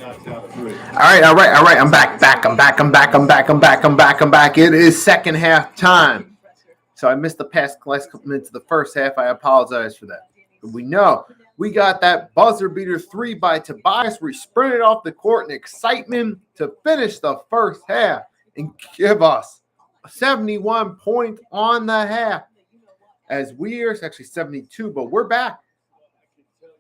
All right. I'm back. It is second half time. So I missed the last couple minutes of the first half. I apologize for that. But we know we got that buzzer beater 3 by Tobias. We sprinted off the court in excitement to finish the first half and give us 71 points on the half. As it's actually 72, but we're back.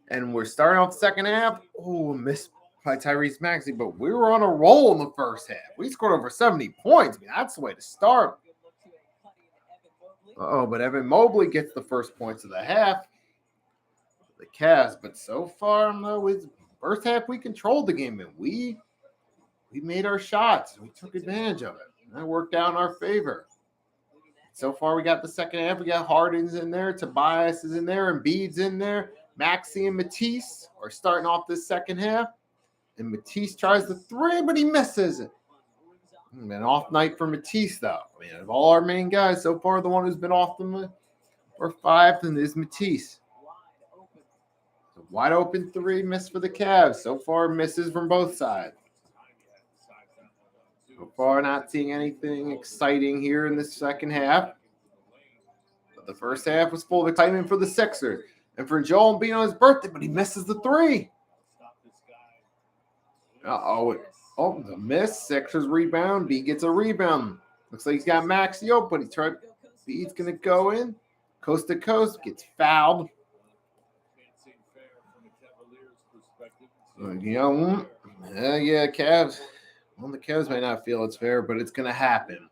And we're starting off the second half. Oh, missed by Tyrese Maxey, but we were on a roll in the first half. We scored over 70 points. I mean, that's the way to start. But Evan Mobley gets the first points of the half. The Cavs, but so far, with first half, we controlled the game, and we made our shots. We took advantage of it. And that worked out in our favor. So far, we got the second half. We got Harden's in there. Tobias is in there. Embiid's in there. Maxey and Matisse are starting off this second half. And Matisse tries the three, but he misses it. An off night for Matisse, though. I mean, of all our main guys, so far, the one who's been off them for 5 is Matisse. So wide open three, miss for the Cavs. So far, misses from both sides. So far, not seeing anything exciting here in the second half. But the first half was full of excitement for the Sixers. And for Joel Embiid on his birthday, but he misses the three. Oh, the miss. Sixers rebound. B gets a rebound. Looks like he's got Maxey open. B's going to go in. Coast to coast. Gets fouled. Cavs. Well, the Cavs may not feel it's fair, but it's going to happen.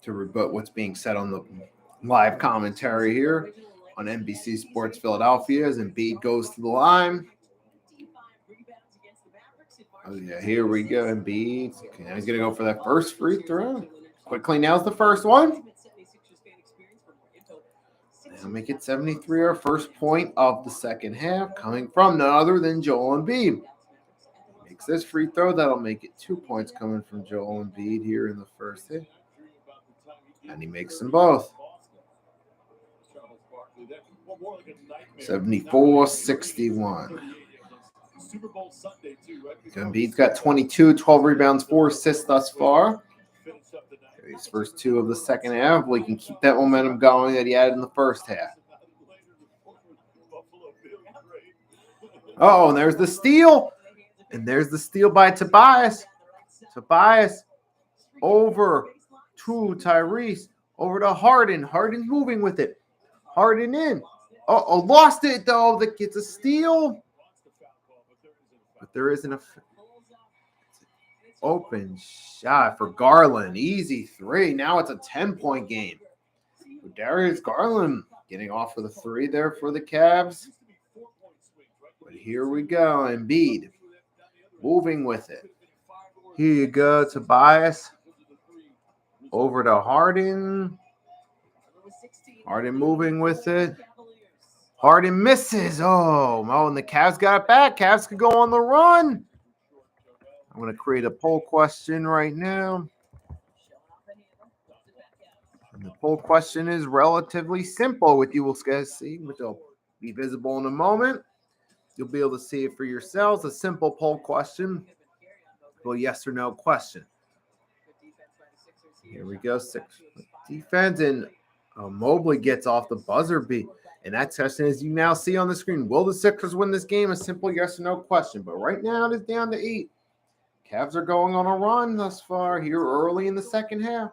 To rebut what's being said on the live commentary here on NBC Sports Philadelphia as Embiid goes to the line. Oh, yeah, here we go. Embiid. Okay, now he's going to go for that first free throw. Quickly nails the first one. Now make it 73, our first point of the second half, coming from none other than Joel Embiid. Makes this free throw. That'll make it 2 points coming from Joel Embiid here in the first hit. And he makes them both. 74-61. Embiid's got 22, 12 rebounds, 4 assists thus far. These first two of the second half. We can keep that momentum going that he had in the first half. And there's the steal. And there's the steal by Tobias. Tobias over to Tyrese. Over to Harden. Harden moving with it. Harden in. Lost it, though. That gets a steal. But there isn't a open shot for Garland. Easy three. Now it's a 10-point game. Darius Garland getting off for the three there for the Cavs. But here we go. Embiid moving with it. Here you go, Tobias. Over to Harden. Harden moving with it. Harden misses. And the Cavs got it back. Cavs could go on the run. I'm going to create a poll question right now. And the poll question is relatively simple, which you will see, which will be visible in a moment. You'll be able to see it for yourselves. A simple poll question. Well, yes or no question. Here we go. 6 defense, and Mobley gets off the buzzer beat. And that question, as you now see on the screen, will the Sixers win this game? A simple yes or no question. But right now it is down to 8. Cavs are going on a run thus far here early in the second half.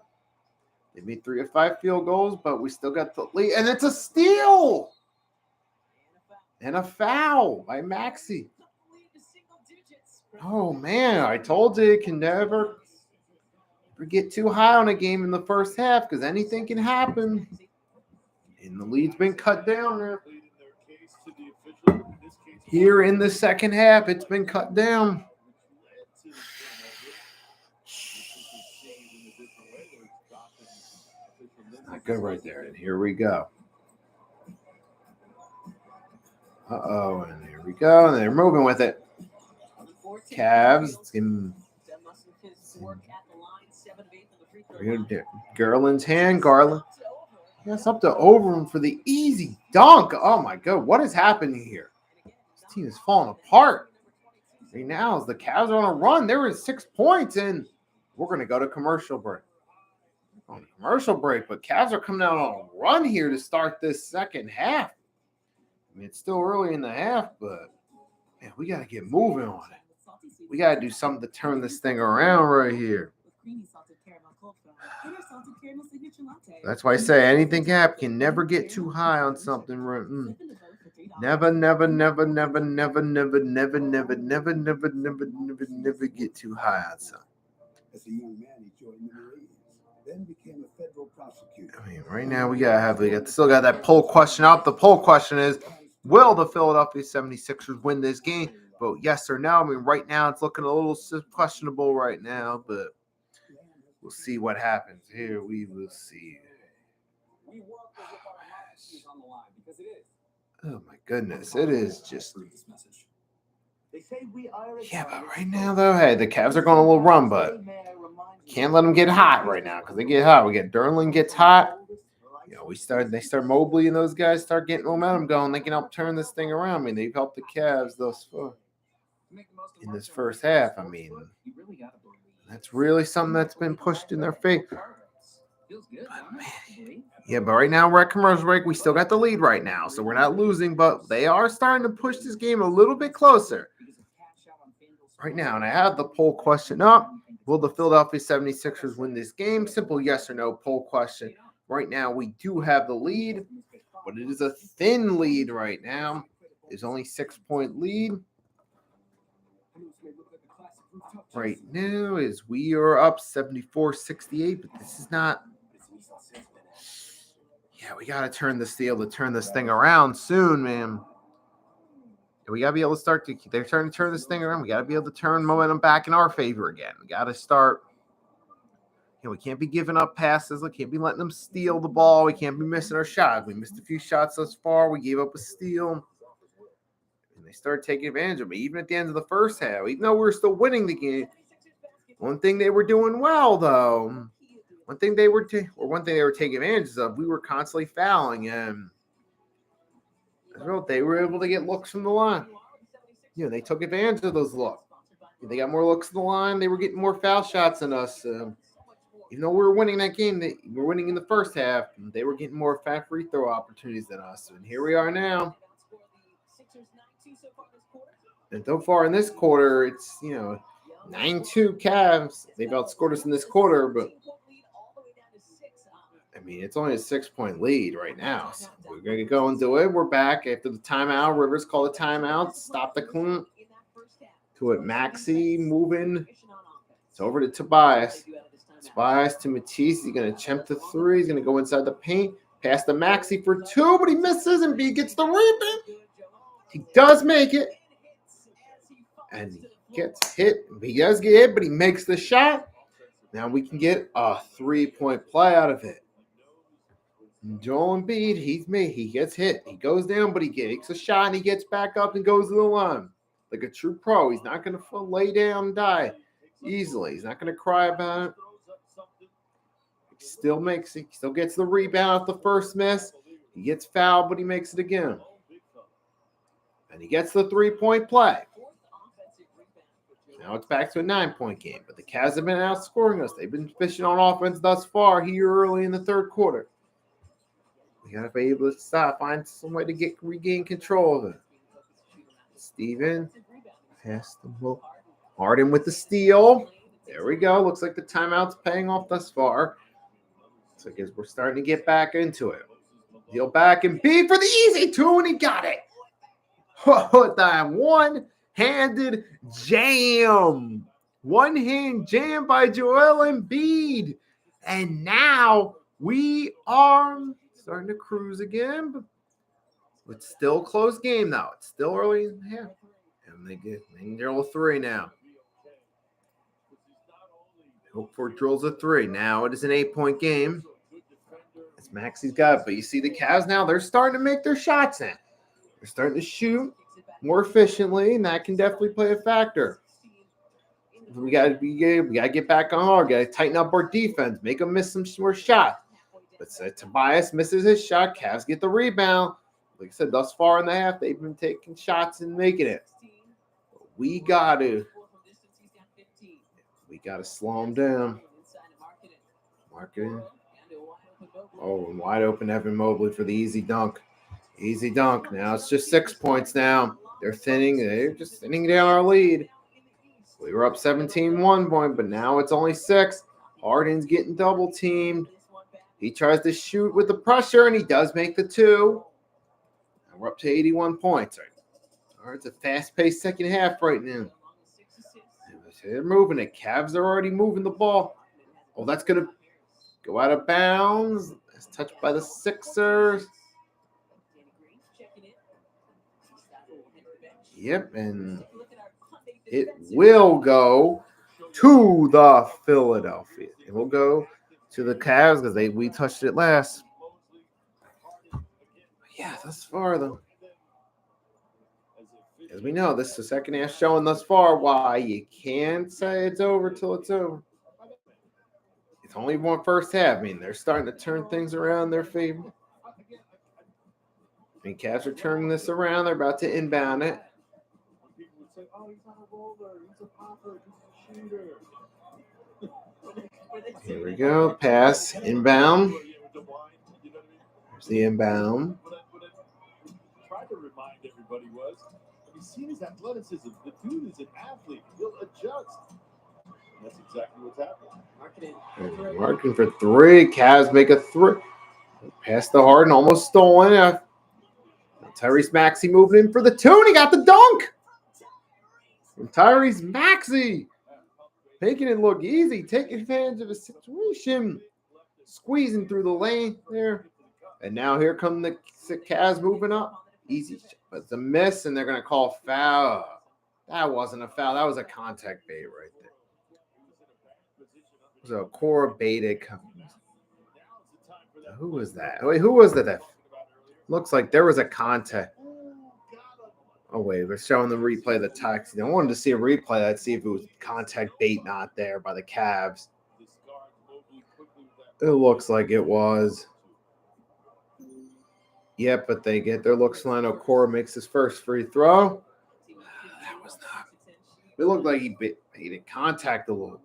They made 3 of 5 field goals, but we still got the lead. And it's a steal! And a foul by Maxey. Oh, man, I told you it can never get too high on a game in the first half because anything can happen. And the lead's been cut down there. Here in the second half, it's been cut down. Not good right there. And here we go. And here we go. And they're moving with it. Cavs. Garland's hand. Garland. Yes, up to Overham for the easy dunk. Oh, my God. What is happening here? This team is falling apart. Right now, as the Cavs are on a run, there is 6 points, and we're going to go to commercial break. On a commercial break, but Cavs are coming out on a run here to start this second half. I mean, it's still early in the half, but man, we got to get moving on it. We got to do something to turn this thing around right here. That's why I say anything cap can never get too high on something. Never, never, never, never, never, never, never, never, never, never, never, never, never get too high on something. As a young man, he joined the Marines, then became a federal prosecutor. I mean, right now we still got that poll question up. The poll question is, will the Philadelphia 76ers win this game? Vote yes or no. I mean, right now it's looking a little questionable right now, but we'll see what happens here. We will see. Oh my goodness, it is just. Yeah, but right now though, hey, the Cavs are going a little run, but can't let them get hot right now because they get hot. We get Derlin gets hot. You know, they start Mobley and those guys start getting momentum going. They can help turn this thing around. I mean, they've helped the Cavs thus far in this first half. I mean, that's really something that's been pushed in their favor. Yeah, but right now we're at commercial break. We still got the lead right now, so we're not losing, but they are starting to push this game a little bit closer right now. And I have the poll question up. Will the Philadelphia 76ers win this game? Simple yes or no poll question. Right now we do have the lead, but it is a thin lead right now. There's only 6-point lead. Right now is we are up 74-68, but this is not. Yeah, we got to turn this deal to turn this thing around soon, man. We got to be able to start to. They're trying to turn this thing around. We got to be able to turn momentum back in our favor again. We got to start. You know, we can't be giving up passes. We can't be letting them steal the ball. We can't be missing our shots. We missed a few shots thus far. We gave up a steal. And they started taking advantage of it. Even at the end of the first half, even though we were still winning the game, one thing they were doing well, though, one thing they were taking advantage of, we were constantly fouling, and they were able to get looks from the line. You know, they took advantage of those looks. They got more looks in the line. They were getting more foul shots than us. Even though we were winning that game, we were winning in the first half. They were getting more fat free throw opportunities than us. And here we are now. And so far in this quarter, it's, 9-2 Cavs. They've outscored us in this quarter, but I mean, it's only a 6-point lead right now. So we're going to go and do it. We're back after the timeout. Rivers called a timeout. Stop the clock. To it. Maxey moving. It's over to Tobias. Tobias to Matisse. He's going to attempt the three. He's going to go inside the paint. Pass to Maxey for two, but he misses, and B gets the rebound. He does make it. And he gets hit. He does get hit, but he makes the shot. Now we can get a 3-point play out of it. Joel Embiid, he gets hit. He goes down, but he takes a shot, and he gets back up and goes to the line. Like a true pro. He's not going to lay down and die easily. He's not going to cry about it. He still makes it. He still gets the rebound off the first miss. He gets fouled, but he makes it again. And he gets the 3-point play. Now it's back to a 9-point game. But the Cavs have been outscoring us. They've been fishing on offense thus far here early in the third quarter. We got to be able to find some way to regain control of it. Steven, pass the ball. Harden with the steal. There we go. Looks like the timeout's paying off thus far. So I guess we're starting to get back into it. Deal back and B for the easy two, and he got it. That one-handed jam. One-hand jam by Joel Embiid. And now we are starting to cruise again. But it's still a close game now. It's still early in the half. And they drill a three now. Hope for drills a three. Now it is an 8-point game. As Maxey's got it. But you see the Cavs now, they're starting to make their shots in. They're starting to shoot more efficiently, and that can definitely play a factor. We got to get back on hard. Got to tighten up our defense. Make them miss some more shots. But Tobias misses his shot. Cavs get the rebound. Like I said, thus far in the half, they've been taking shots and making it. We got to slow him down. Marketing. Oh, and wide open Evan Mobley for the easy dunk. Easy dunk. Now it's just 6 points now. They're just thinning down our lead. We were up 17-1 point, but now it's only 6. Harden's getting double teamed. He tries to shoot with the pressure, and he does make the 2. And we're up to 81 points. All right, it's a fast-paced second half right now. They're moving it. Cavs are already moving the ball. Oh, that's going to go out of bounds. It's touched by the Sixers. Yep, and it will go to the Philadelphia. It will go to the Cavs because we touched it last. Yeah, thus far, though. As we know, this is the second half showing thus far why you can't say it's over till it's over. It's only one first half. I mean, they're starting to turn things around in their favor. I mean, Cavs are turning this around. They're about to inbound it. Here we go. Pass. Inbound. There's the inbound. Tried to remind everybody was, have you seen his athleticism? The dude is an athlete. He'll adjust. And that's exactly what's happening. Marking for 3. Cavs make a 3. Pass to Harden. Almost stolen. Tyrese Maxey moving in for the 2, and he got the dunk. And Tyrese Maxey making it look easy, taking advantage of the situation, squeezing through the lane there. And now here come the Cavs moving up. Easy, but it's a miss, and they're going to call foul. That wasn't a foul. That was a contact bait right there. It was a Cora baited. Who was that? Wait, who was that? Looks like there was a contact. Oh, wait, we're showing the replay of the text. I wanted to see a replay. Let's see if it was contact bait not there by the Cavs. It looks like it was. Yep, but they get their looks line. Okoro makes his first free throw. That was not. It looked like he did contact a little.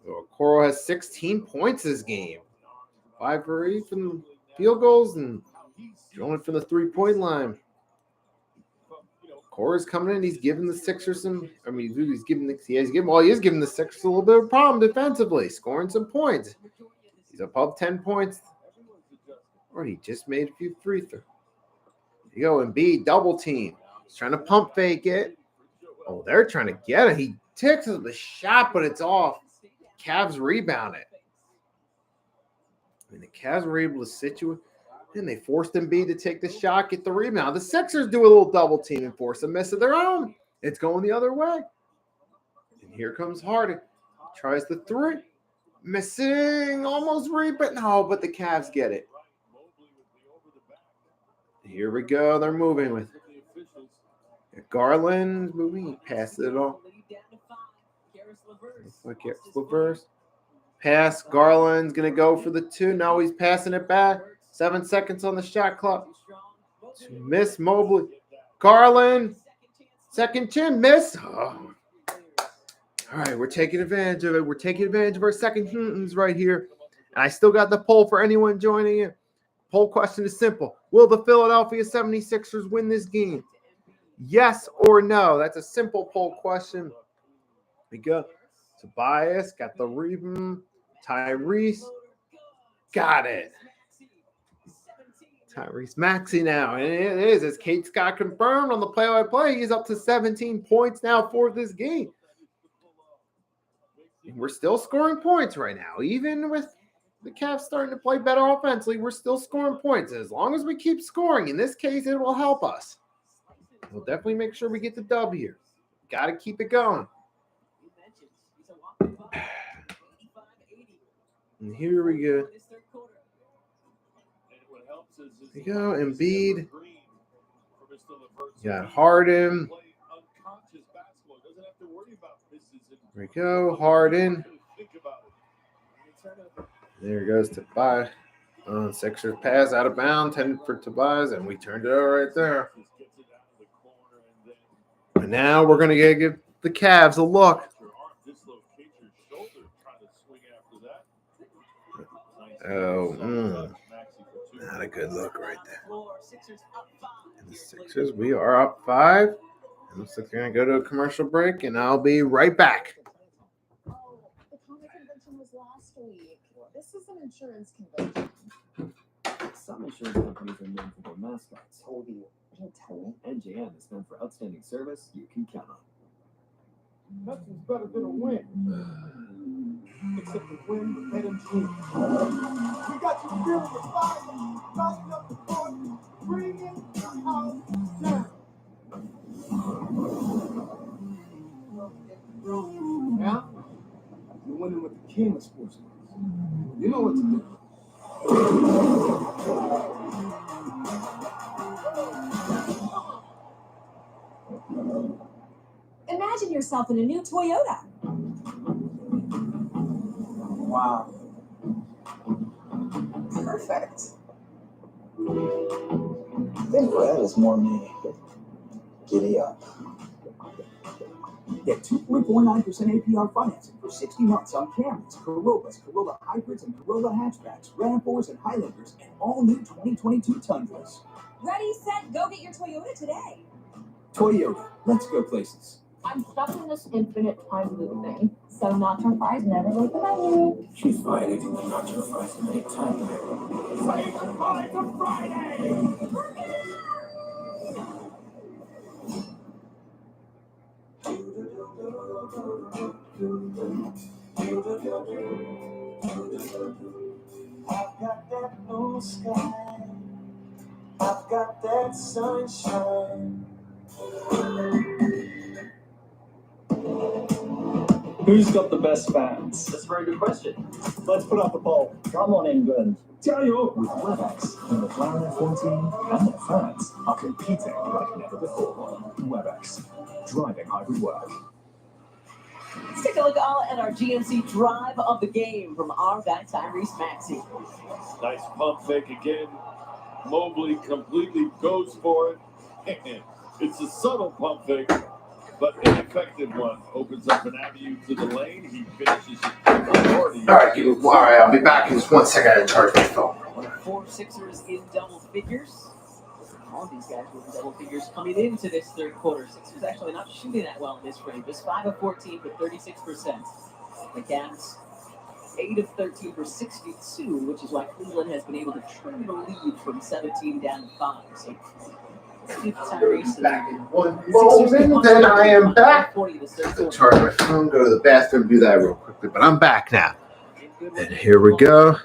Okoro has 16 points this game. 5 for 8 from field goals and only from the 3-point line. Okoro's coming in. He's giving the Sixers some. I mean, he is giving the Sixers a little bit of a problem defensively, scoring some points. He's above 10 points. Or he just made a few free throws. There you go, Embiid, double team. He's trying to pump fake it. Oh, they're trying to get it. He takes the shot, but it's off. Cavs rebound it. I mean, the Cavs were able to situate, and they forced Embiid to take the shot, get the rebound. The Sixers do a little double team and force a miss of their own. It's going the other way. And here comes Harden. Tries the 3. Missing, almost rebound. No, but the Cavs get it. Here we go. They're moving with Garland moving. He passes it off. Reverse. Pass. Garland's going to go for the 2. No, he's passing it back. 7 seconds on the shot clock. Miss Mobley. Garland. Second chin. Miss. Oh. All right, we're taking advantage of it. We're taking advantage of our second chins right here. And I still got the poll for anyone joining in. Poll question is simple. Will the Philadelphia 76ers win this game? Yes or no? That's a simple poll question. We go. Tobias got the rebound. Tyrese got it. Tyrese Maxey now. And it is, as Kate Scott confirmed on the play-by-play, he's up to 17 points now for this game. And we're still scoring points right now. Even with the Cavs starting to play better offensively, we're still scoring points. As long as we keep scoring, in this case, it will help us. We'll definitely make sure we get the dub here. Got to keep it going. And here we go. There we go, Embiid. Got Harden. There we go, Harden. There goes Tobias. Sixers pass out of bounds, 10 for Tobias, and we turned it over right there. And now we're going to give the Cavs a look. Oh, not a good look right there. And the Sixers, we are up 5. It looks like they're going to go to a commercial break, and I'll be right back. Oh, the comic convention was last week. This is an insurance convention. Some insurance companies are known for their mascots. Told you. Don't tell me. NJM is known for outstanding service you can count on. Nothing's better than a win. Except a win with head and team. We got you feeling the fire, lighting up the court, bringing the house down. Yeah? You're winning with the king of sports. You know what to do. Imagine yourself in a new Toyota. Wow. Perfect. I think Brad is more me. Giddy up. Get 2.49% APR financing for 60 months on Camrys, Corollas, Corolla Hybrids, and Corolla Hatchbacks, Ram4s, and Highlanders, and all new 2022 Tundras. Ready, set, go get your Toyota today. Toyota, let's go places. I'm stuck in this infinite time loop thing, so nacho fries never leave the menu. She's violating the nacho fries to make time. Say goodbye to Friday! I've got that blue sky. I've got that sunshine. Who's got the best fans? That's a very good question. Let's put up the poll. Come on, England. Tell you with WebEx, the McLaren F14 and their fans are competing like never before. WebEx, driving hybrid work. Let's take a look at our GMC drive of the game from our guy Tyrese Maxey. Nice pump fake again. Mobley completely goes for it. It's a subtle pump fake, but an effective one. Opens up an avenue to the lane. He finishes it. All right, I'll be back in just 1 second. I gotta charge my phone. 4 Sixers in double figures. All of these guys were in double figures coming into this third quarter. Sixers actually not shooting that well in this frame. Just 5 of 14 for 36%. The Cavs 8 of 13 for 62, which is why Cleveland has been able to trim the lead from 17 down to 5. So Back in 1 moment, then I am back. To charge my phone, go to the bathroom, do that real quickly. But I'm back now. And here we go.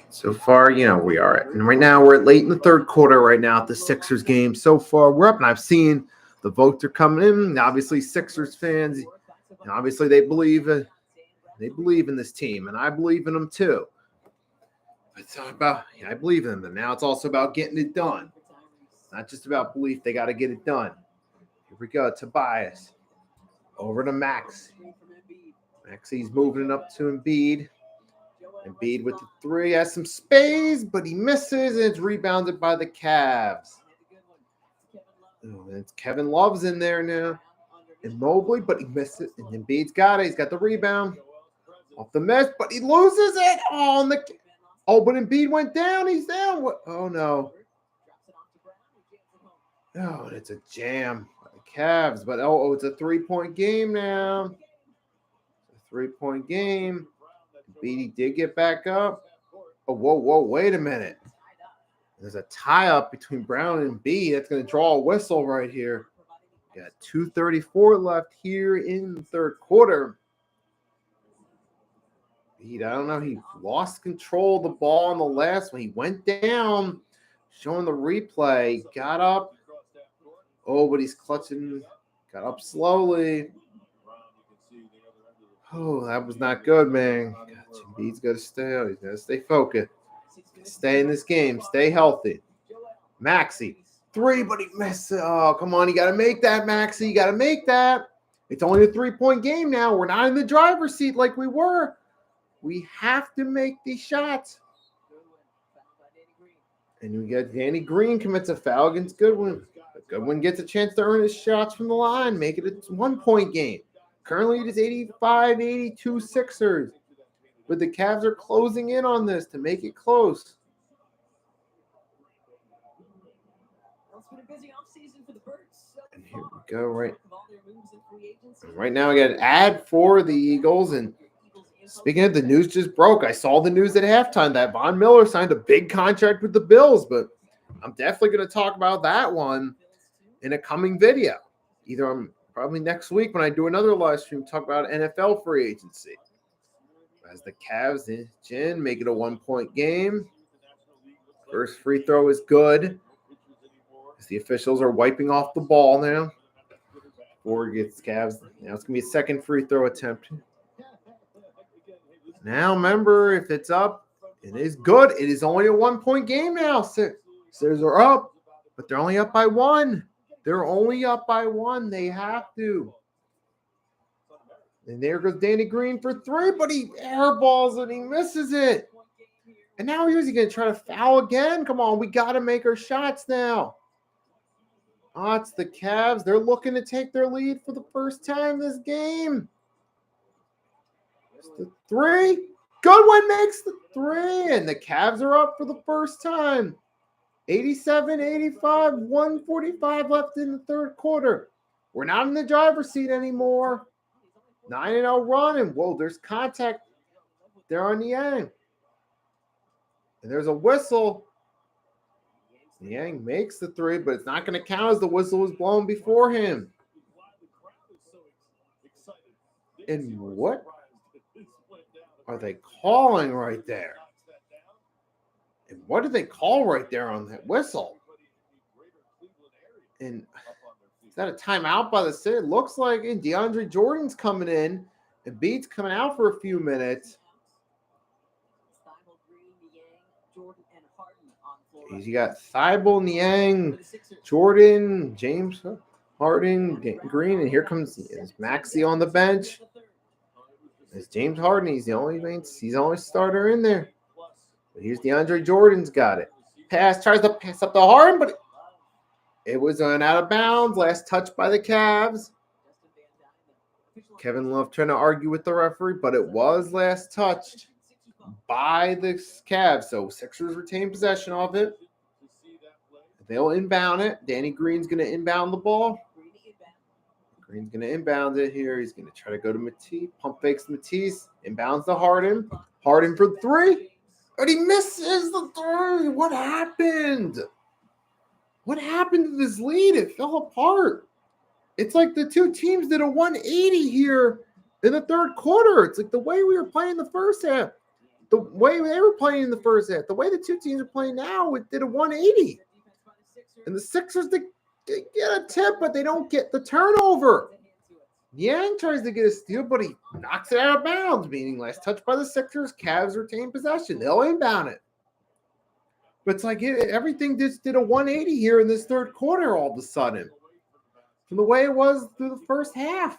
So far, we are at, and right now we're at late in the third quarter right now at the Sixers game. So far, we're up, and I've seen the votes are coming in. And obviously, Sixers fans, and obviously they believe in this team, and I believe in them too. It's not about, I believe in them, and now it's also about getting it done. It's not just about belief; they got to get it done. Here we go, Tobias over to Max. Maxey's moving it up to Embiid. Embiid with the 3, has some space, but he misses, and it's rebounded by the Cavs. Oh, it's Kevin Love's in there now. And Mobley, but he missed it. And Embiid's got it. He's got the rebound. Off the miss, but he loses it. But Embiid went down. He's down. What? Oh, no. Oh, it's a jam by the Cavs. But, it's a 3-point game now. It's a 3-point game. Embiid did get back up. Oh, whoa, wait a minute. There's a tie-up between Brown and Embiid. That's going to draw a whistle right here. Got 2:34 left here in the third quarter. Embiid, I don't know. He lost control of the ball on the last one. He went down, showing the replay. Got up. Oh, but he's clutching. Got up slowly. Oh, that was not good, man. Embiid's got to stay out. He's got to stay focused. Stay in this game. Stay healthy. Maxey, 3, but he missed it. Oh, come on. You got to make that, Maxey. You got to make that. It's only a 3-point game now. We're not in the driver's seat like we were. We have to make these shots. And we got Danny Green commits a foul against Goodwin. Goodwin gets a chance to earn his shots from the line, make it a 1-point game. Currently, it is 85-82 Sixers. But the Cavs are closing in on this to make it close. It's been a busy offseason for the Birds. And here we go. Right now, I got an ad for the Eagles. And speaking of, the news just broke. I saw the news at halftime that Von Miller signed a big contract with the Bills. But I'm definitely going to talk about that one in a coming video. Either probably next week when I do another live stream, talk about NFL free agency. As the Cavs inch in, make it a 1-point game. First free throw is good. As the officials are wiping off the ball now. Before it gets Cavs. Now it's going to be a second free throw attempt. Now remember, if it's up, it is good. It is only a 1-point game now. Sixers are up, but they're only up by 1. They're only up by 1. They have to. And there goes Danny Green for 3, but he airballs and he misses it. And now here's he going to try to foul again. Come on, we got to make our shots now. Oh, it's the Cavs. They're looking to take their lead for the first time this game. It's the 3. Goodwin makes the 3, and the Cavs are up for the first time. 87-85, 1:45 left in the third quarter. We're not in the driver's seat anymore. 9-0 run, and whoa, there's contact there on Niang. And there's a whistle. Niang makes the 3, but it's not going to count as the whistle was blown before him. And what are they calling right there? And what did they call right there on that whistle? And is that a timeout by the city? It looks like it. DeAndre Jordan's coming in. And Beat's coming out for a few minutes. You got Thibault, Niang, Jordan, James Harden, Green, and here comes Maxey on the bench. It's James Harden. He's the only starter in there. But here's DeAndre Jordan's got it. Tries to pass up to Harden, but it was out of bounds. Last touch by the Cavs. Kevin Love trying to argue with the referee, but it was last touched by the Cavs. So Sixers retain possession of it. They'll inbound it. Danny Green's going to inbound the ball. Green's going to inbound it here. He's going to try to go to Matisse. Pump fakes Matisse. Inbounds to Harden. Harden for 3. But he misses the 3. What happened? What happened to this lead? It fell apart. It's like the two teams did a 180 here in the third quarter. It's like the way we were playing the first half. The way they were playing in the first half. The way the two teams are playing now, it did a 180. And the Sixers, they get a tip, but they don't get the turnover. Yang tries to get a steal, but he knocks it out of bounds, meaning last touch by the Sixers. Cavs retain possession. They'll inbound it. But it's like everything just did a 180 here in this third quarter all of a sudden. From the way it was through the first half.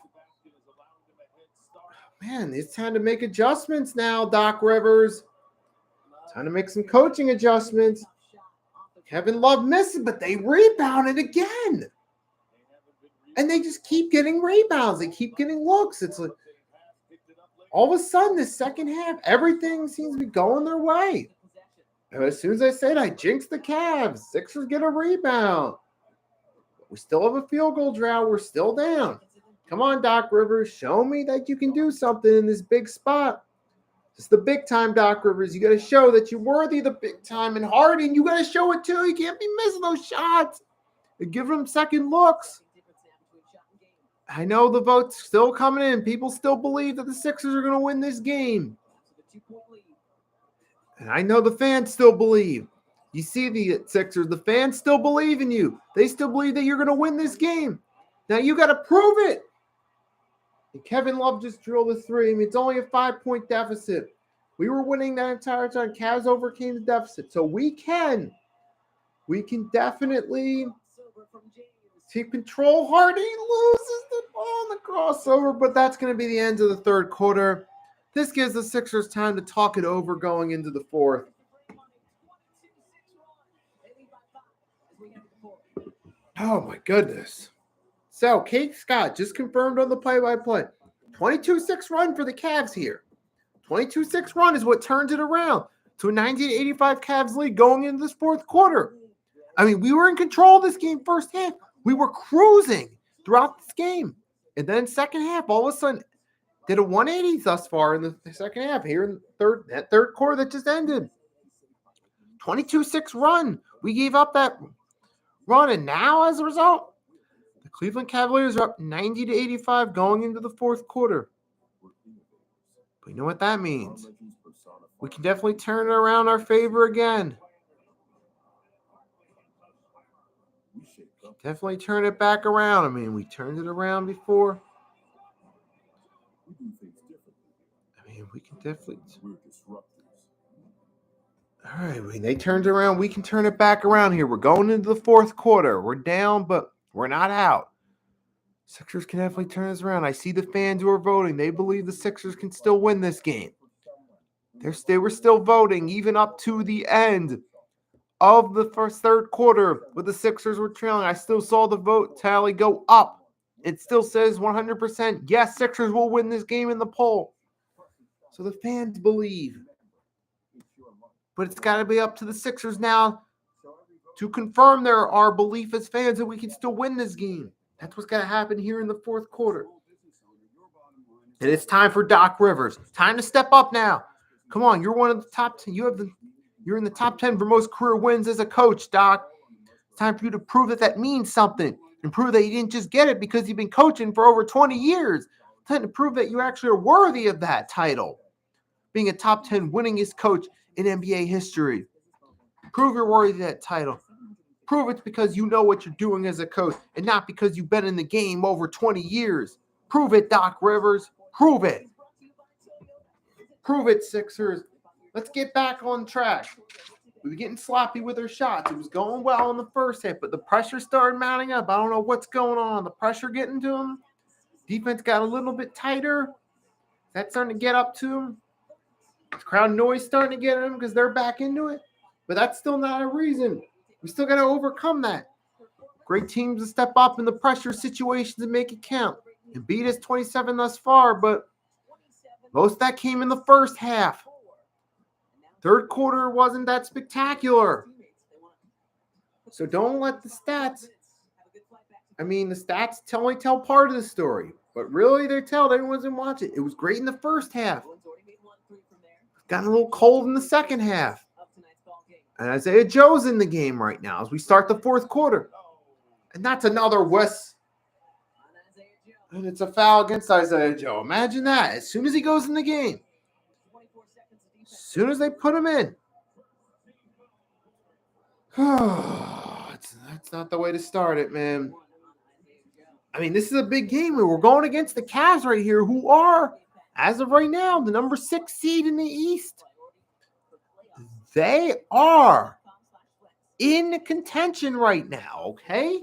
Man, it's time to make adjustments now, Doc Rivers. Time to make some coaching adjustments. Kevin Love misses, but they rebounded again. And they just keep getting rebounds. They keep getting looks. It's like all of a sudden, this second half, everything seems to be going their way. And as soon as I said I jinxed the Cavs, Sixers get a rebound. We still have a field goal drought. We're still down. Come on, Doc Rivers. Show me that you can do something in this big spot. It's the big time, Doc Rivers. You got to show that you're worthy of the big time. And Harden, you got to show it too. You can't be missing those shots. And give them second looks. I know the vote's still coming in. People still believe that the Sixers are going to win this game. And I know the fans still believe. You see the Sixers, the fans still believe in you. They still believe that you're going to win this game. Now you got to prove it. And Kevin Love just drilled a 3. I mean, it's only a 5-point deficit. We were winning that entire time. Cavs overcame the deficit. So we can definitely take control. Harden loses the ball on the crossover, but that's going to be the end of the third quarter. This gives the Sixers time to talk it over going into the fourth. Oh, my goodness. So, Kate Scott just confirmed on the play-by-play. 22-6 run for the Cavs here. 22-6 run is what turns it around to a 90-85 Cavs lead going into this fourth quarter. I mean, we were in control of this game first half. We were cruising throughout this game. And then second half, all of a sudden, did a 180 thus far in the second half here in that third quarter that just ended. 22-6 run. We gave up that run, and now as a result, the Cleveland Cavaliers are up 90-85 going into the fourth quarter. But you know what that means? We can definitely turn it around our favor again. Definitely turn it back around. I mean, we turned it around before. I mean, we can definitely. All right, when they turned around, we can turn it back around here. We're going into the fourth quarter. We're down, but we're not out. Sixers can definitely turn this around. I see the fans who are voting. They believe the Sixers can still win this game. They were still voting even up to the end of the third quarter with the Sixers were trailing. I still saw the vote tally go up. It still says 100%, yes, Sixers will win this game in the poll. So the fans believe. But it's got to be up to the Sixers now to confirm our belief as fans that we can still win this game. That's what's got to happen here in the fourth quarter. And it's time for Doc Rivers. Time to step up now. Come on, you're one of the top 10. You're in the top 10 for most career wins as a coach, Doc. It's time for you to prove that means something and prove that you didn't just get it because you've been coaching for over 20 years. It's time to prove that you actually are worthy of that title, being a top 10 winningest coach in NBA history. Prove you're worthy of that title. Prove it's because you know what you're doing as a coach and not because you've been in the game over 20 years. Prove it, Doc Rivers. Prove it. Prove it, Sixers. Let's get back on track. We were getting sloppy with our shots. It was going well in the first half, but the pressure started mounting up. I don't know what's going on. The pressure getting to them. Defense got a little bit tighter. That's starting to get up to them. Crowd noise starting to get them because they're back into it. But that's still not a reason. We still got to overcome that. Great teams to step up in the pressure situations and make it count. And beat us 27 thus far, but most of that came in the first half. Third quarter wasn't that spectacular. So don't let the stats. I mean, the stats only tell part of the story. But really, they wasn't watching. It was great in the first half. Got a little cold in the second half. And Isaiah Joe's in the game right now as we start the fourth quarter. And that's another wuss. And it's a foul against Isaiah Joe. Imagine that. As soon as he goes in the game. As soon as they put him in. That's not the way to start it, man. I mean, this is a big game. We're going against the Cavs right here, who are, as of right now, the number 6 seed in the East. They are in contention right now, okay?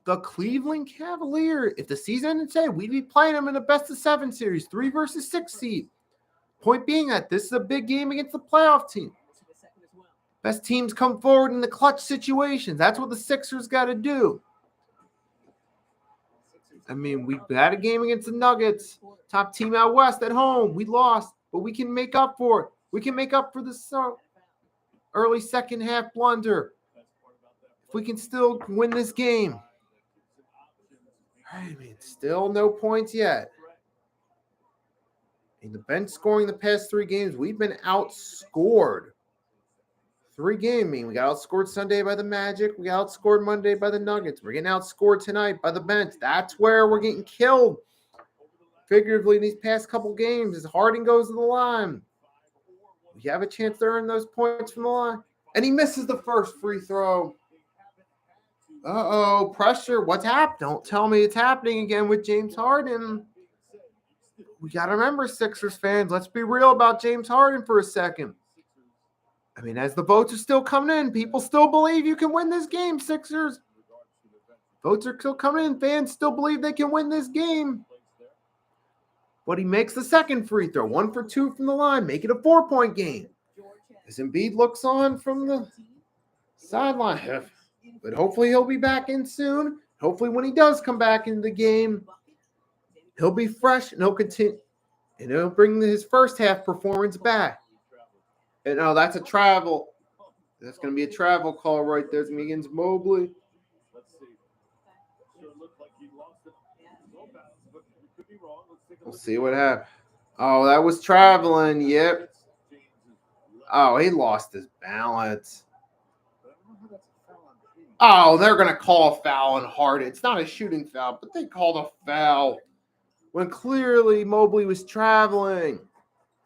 The Cleveland Cavaliers, if the season ended today, we'd be playing them in a best-of-7 series, 3 versus 6 seed. Point being that this is a big game against the playoff team. Best teams come forward in the clutch situations. That's what the Sixers got to do. I mean, we had a game against the Nuggets, top team out west at home. We lost, but we can make up for it. We can make up for this early second half blunder. If we can still win this game. I mean, still no points yet. In the bench scoring the past 3 games, we've been outscored. 3 games. I mean, we got outscored Sunday by the Magic. We got outscored Monday by the Nuggets. We're getting outscored tonight by the bench. That's where we're getting killed. Figuratively, in these past couple games, as Harden goes to the line. We have a chance to earn those points from the line. And he misses the first free throw. Uh-oh, pressure. What's happened? Don't tell me it's happening again with James Harden. We got to remember, Sixers fans, let's be real about James Harden for a second. I mean, as the votes are still coming in, people still believe you can win this game, Sixers. Votes are still coming in. Fans still believe they can win this game. But he makes the second free throw, 1 for 2 from the line, make it a 4-point game. As Embiid looks on from the sideline. But hopefully he'll be back in soon. Hopefully when he does come back into the game, he'll be fresh and he'll continue. And he'll bring his first half performance back. And oh, that's a travel. That's going to be a travel call right there. It's going to be against Mobley. We'll see what happens. Oh, that was traveling. Yep. Oh, he lost his balance. Oh, they're going to call a foul on Harden. It's not a shooting foul, but they called a foul when clearly Mobley was traveling.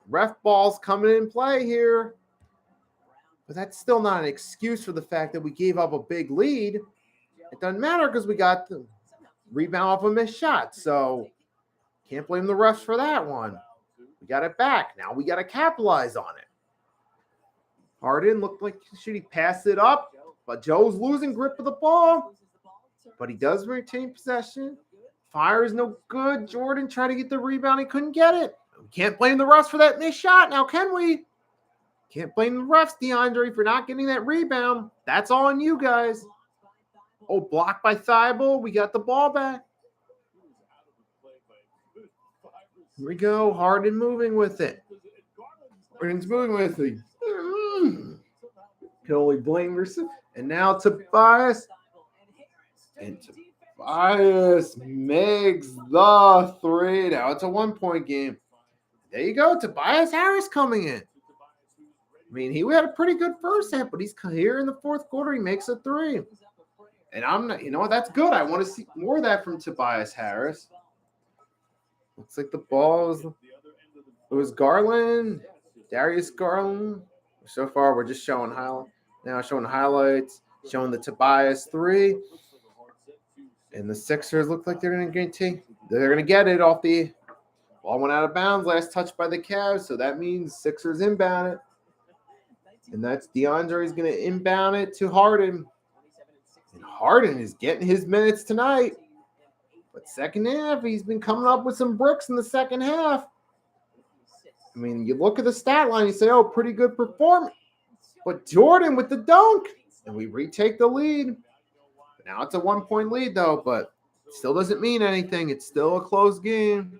Ref ball's coming in play here. But that's still not an excuse for the fact that we gave up a big lead. It doesn't matter because we got the rebound off a missed shot. So can't blame the refs for that one. We got it back. Now we got to capitalize on it. Harden looked like should he pass it up, but Joe's losing grip of the ball. But he does retain possession. Fire is no good. Jordan tried to get the rebound. He couldn't get it. We can't blame the refs for that missed shot now, can we? Can't blame the refs, DeAndre, for not getting that rebound. That's all on you guys. Oh, blocked by Thibault. We got the ball back. Here we go. Harden moving with it. Harden's moving with it. Can only blame yourself. And now Tobias. And Tobias makes the three. Now it's a 1-point game. There you go. Tobias Harris coming in. I mean, he had a pretty good first half, but he's here in the fourth quarter. He makes a three. And I'm not, that's good. I want to see more of that from Tobias Harris. Looks like the ball was Garland, Darius Garland. So far, we're just showing highlights, showing the Tobias three. And the Sixers look like they're going to get it off the ball went out of bounds. Last touch by the Cavs, so that means Sixers inbound it. And that's DeAndre's going to inbound it to Harden. And Harden is getting his minutes tonight. But second half, he's been coming up with some bricks in the second half. I mean, you look at the stat line, you say, oh, pretty good performance. But Jordan with the dunk. And we retake the lead. Now it's a 1-point lead, though, but it still doesn't mean anything. It's still a close game.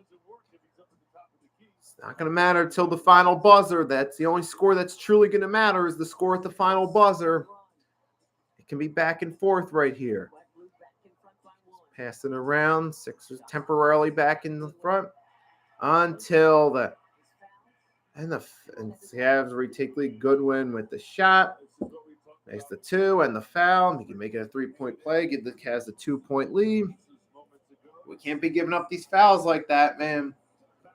It's not going to matter until the final buzzer. That's the only score that's truly going to matter is the score at the final buzzer. It can be back and forth right here. Passing around. Sixers temporarily back in the front until the Cavs retake lead. Goodwin with the shot. Makes the two and the foul. He can make it a 3-point play, give the Cavs a 2-point lead. We can't be giving up these fouls like that, man.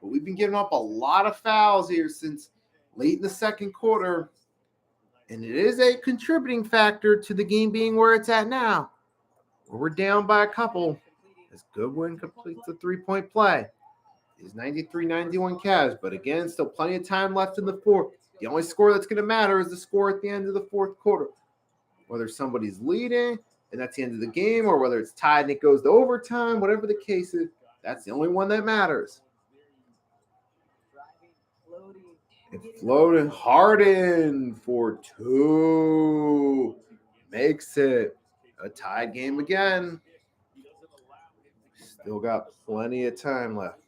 But we've been giving up a lot of fouls here since late in the second quarter. And it is a contributing factor to the game being where it's at now. We're down by a couple as Goodwin completes the 3-point play. It's 93-91 Cavs, but again, still plenty of time left in the fourth. The only score that's going to matter is the score at the end of the fourth quarter. Whether somebody's leading and that's the end of the game, or whether it's tied and it goes to overtime, whatever the case is, that's the only one that matters. It's floating. Harden for two. Makes it a tied game again. Still got plenty of time left.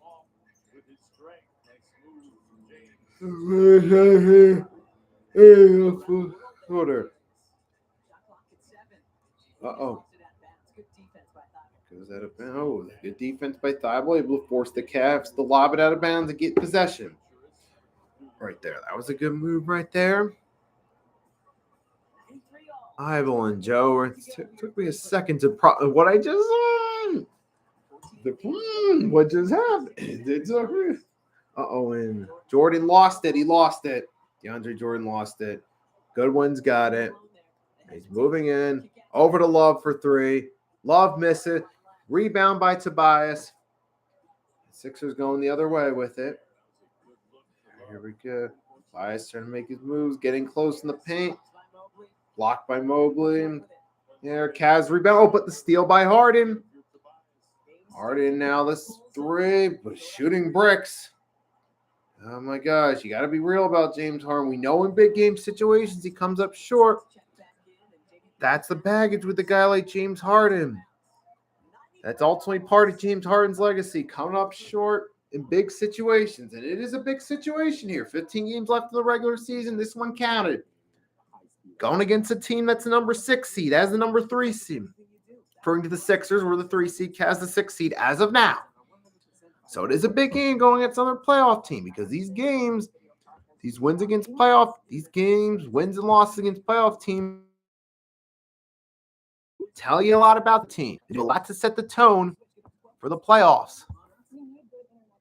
Quarter. Uh-oh. Goes out of bounds. Oh, good defense by Thibault, able to force the Cavs to lob it out of bounds and get possession. Right there. That was a good move right there. Thibault and Joe. It took me a second to what I just what just happened? Uh-oh, and Jordan lost it. He lost it. DeAndre Jordan lost it. Goodwin's got it. He's moving in. Over to Love for three. Love misses. Rebound by Tobias. Sixers going the other way with it. Here we go. Tobias trying to make his moves. Getting close in the paint. Blocked by Mobley. There, Cavs rebound. Oh, but the steal by Harden. Harden now this three. But shooting bricks. Oh, my gosh. You got to be real about James Harden. We know in big game situations he comes up short. That's the baggage with a guy like James Harden. That's ultimately part of James Harden's legacy, coming up short in big situations. And it is a big situation here. 15 games left of the regular season. This one counted. Going against a team that's the number 6 seed as the number 3 seed. According to the Sixers, we're the 3 seed, Cavs the 6 seed as of now. So it is a big game going against another playoff team because these games, these wins against playoff, these games, wins and losses against playoff teams tell you a lot about the team. They do a lot to set the tone for the playoffs.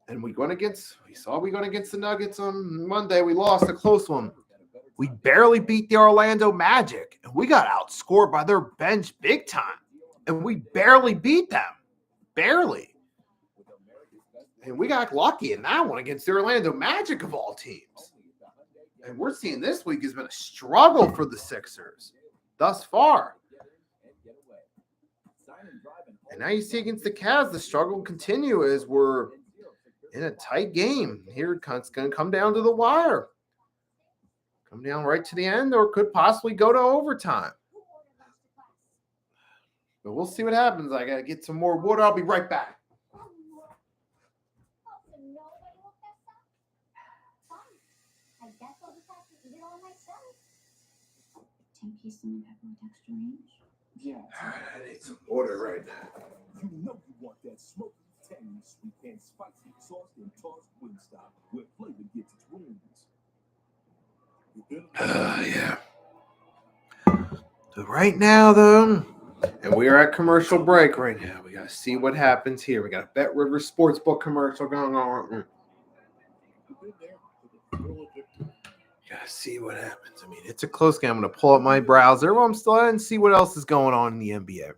And we went against the Nuggets on Monday. We lost a close one. We barely beat the Orlando Magic, and we got outscored by their bench big time. And we barely beat them. Barely. And we got lucky in that one against the Orlando Magic of all teams. And we're seeing this week has been a struggle for the Sixers thus far. And now you see against the Cavs, the struggle will continue as we're in a tight game. Here it's going to come down to the wire. Come down right to the end or could possibly go to overtime. But we'll see what happens. I got to get some more water. I'll be right back. I guess I'll just have to eat it all myself. 10 pieces of pepper with extra range. Yeah. I need some water right now. You know you want that smoky, tangy, sweet, and spicy sauce in tossed Wingstop, where flavor gets its wings. Yeah. So right now, though, and we are at commercial break right now. We got to see what happens here. We got a Bet River Sportsbook commercial going on. Got to see what happens. I mean, it's a close game. I'm going to pull up my browser while I'm still at and see what else is going on in the NBA.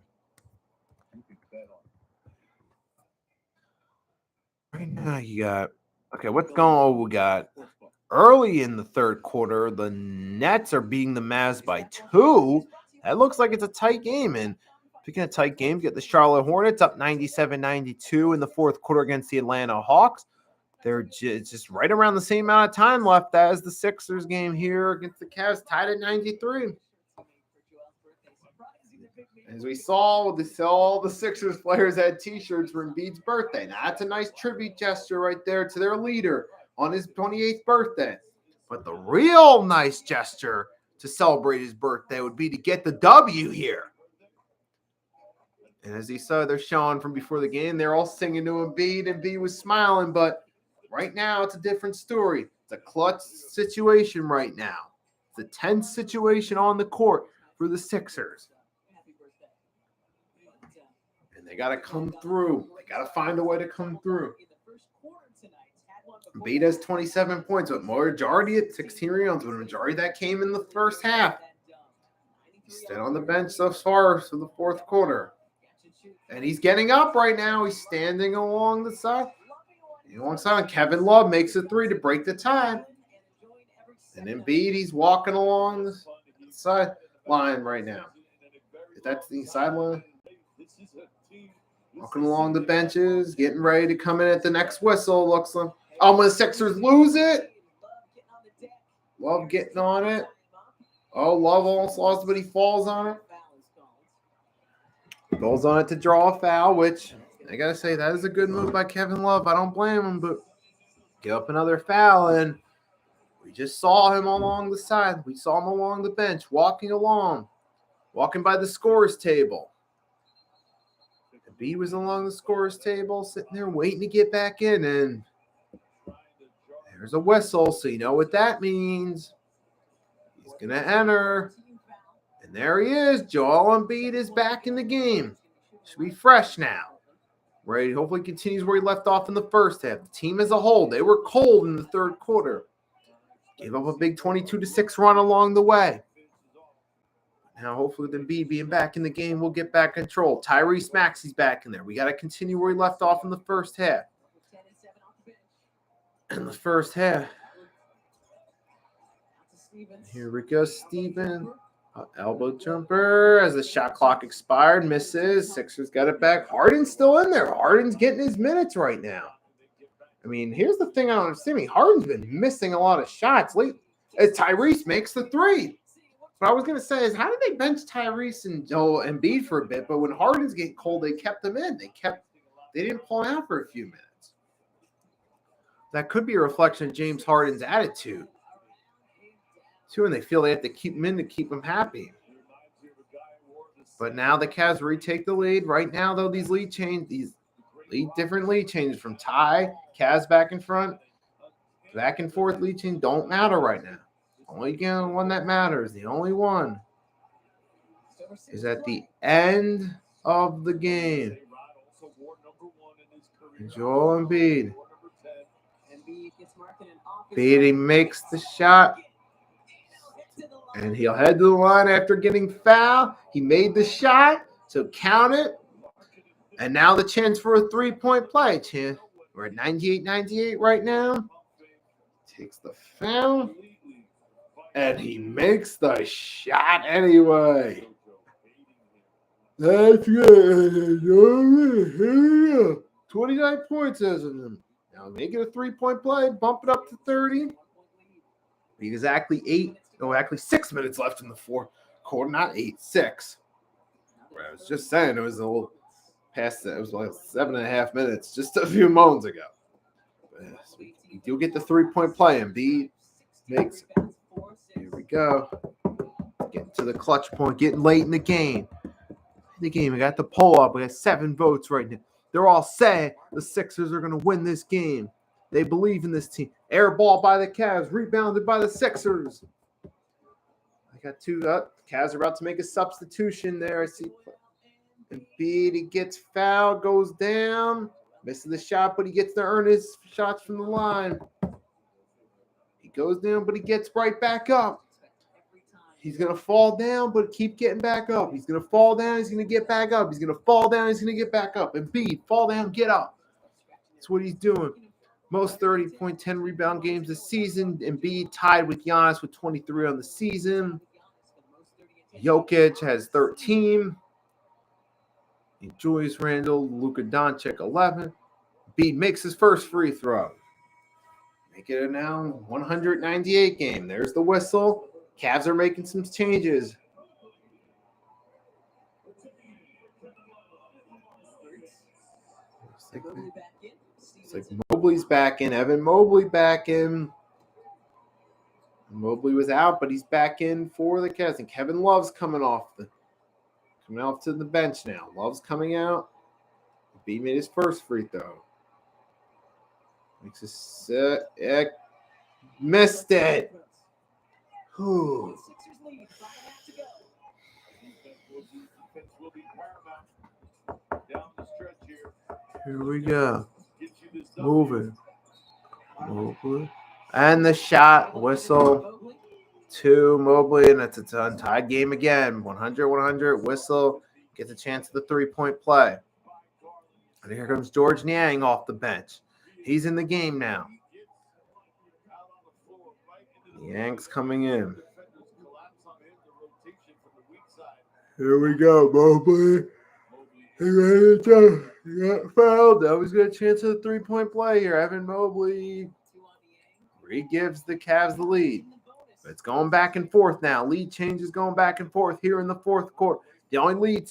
Right now, you got, okay, what's going on? We got early in the third quarter, the Nets are beating the Mavs by 2. That looks like it's a tight game. And speaking of tight games, get the Charlotte Hornets up 97-92 in the fourth quarter against the Atlanta Hawks. They're just right around the same amount of time left as the Sixers game here against the Cavs, tied at 93. As we saw, all the Sixers players had T-shirts for Embiid's birthday. Now, that's a nice tribute gesture right there to their leader on his 28th birthday. But the real nice gesture to celebrate his birthday would be to get the W here. And as you saw, they're showing from before the game, they're all singing to Embiid. Embiid was smiling, but right now it's a different story. It's a clutch situation right now. It's a tense situation on the court for the Sixers. And they got to come through. They got to find a way to come through. Embiid has 27 points, but majority at 16 rebounds, but a majority of that came in the first half. He's stayed on the bench so far for the fourth quarter. And he's getting up right now. He's standing along the side. Alongside Kevin Love makes a 3 to break the tie. And Embiid, he's walking along the sideline right now. If that's the sideline. Walking along the benches, getting ready to come in at the next whistle. Looks like, when the Sixers lose it. Love getting on it. Love almost lost, but he falls on it. Goes on it to draw a foul, which I got to say, that is a good move by Kevin Love. I don't blame him, but give up another foul, and we just saw him along the side. We saw him along the bench, walking by the scorer's table. B was along the scorer's table, sitting there waiting to get back in, and there's a whistle, so you know what that means. He's going to enter, and there he is. Joel Embiid is back in the game. Should be fresh now. Ready, hopefully continues where he left off in the first half. The team as a whole, they were cold in the third quarter. Gave up a big 22-6 run along the way. Now, hopefully, with Embiid being back in the game, we'll get back control. Tyrese Maxey's back in there. We got to continue where he left off in the first half. In the first half. Here we go, Steven. Elbow jumper as the shot clock expired. Misses. Sixers got it back. Harden's still in there. Harden's getting his minutes right now. I mean, here's the thing I don't understand. Harden's been missing a lot of shots late as Tyrese makes the 3. What I was going to say is, how did they bench Tyrese and Joel Embiid for a bit? But when Harden's getting cold, they kept them in. They didn't pull him out for a few minutes. That could be a reflection of James Harden's attitude, too, and they feel they have to keep him in to keep him happy. But now the Cavs retake the lead. Right now, though, these different lead changes from tie, Cavs back in front, back and forth lead change don't matter right now. Only one that matters, the only one, is at the end of the game. Joel Embiid. Embiid, he makes the shot. And he'll head to the line after getting fouled. He made the shot, so count it. And now the chance for a three-point play. We're at 98-98 right now. Takes the foul. And he makes the shot anyway. That's good. 29 points as of him. Now make it a three-point play. Bump it up to 30. Exactly 6 minutes left in the fourth quarter. Not 8, 6. I was just saying it was a little past that. It was like 7.5 minutes just a few moments ago. So we do get the three-point play. Embiid makes it. Here we go. Getting to the clutch point. Getting late in the game. We got the poll up. We got 7 votes right now. They're all saying the Sixers are going to win this game. They believe in this team. Air ball by the Cavs. Rebounded by the Sixers. I got 2 up. The Cavs are about to make a substitution there. I see Embiid. He gets fouled. Goes down. Misses the shot, but he gets to earn his shots from the line. He goes down, but he gets right back up. He's going to fall down, but keep getting back up. He's going to fall down. He's going to get back up. He's going to fall down. He's going to get back up. Embiid, fall down, get up. That's what he's doing. Most 30.10 rebound games this season. Embiid tied with Giannis with 23 on the season. Jokic has 13. Julius Randle, Luka Doncic, 11. Embiid makes his first free throw. Make it a now 198 game. There's the whistle. Cavs are making some changes. It's like Mobley's back in. Evan Mobley back in. Mobley was out, but he's back in for the Cavs. And Kevin Love's coming off to the bench now. Love's coming out. B made his first free throw. Makes a set. Missed it. Whew. Here we go. Moving. Mobley. And the shot. Whistle. To Mobley. And it's a tied game again. 100-100. Whistle. Gets a chance at the three-point play. And here comes George Niang off the bench. He's in the game now. Niang's coming in. Here we go, Mobley. He got fouled. Now he's got a chance at a three-point play here. Evan Mobley re-gives the Cavs the lead. It's going back and forth now. Lead changes going back and forth here in the fourth quarter. The only lead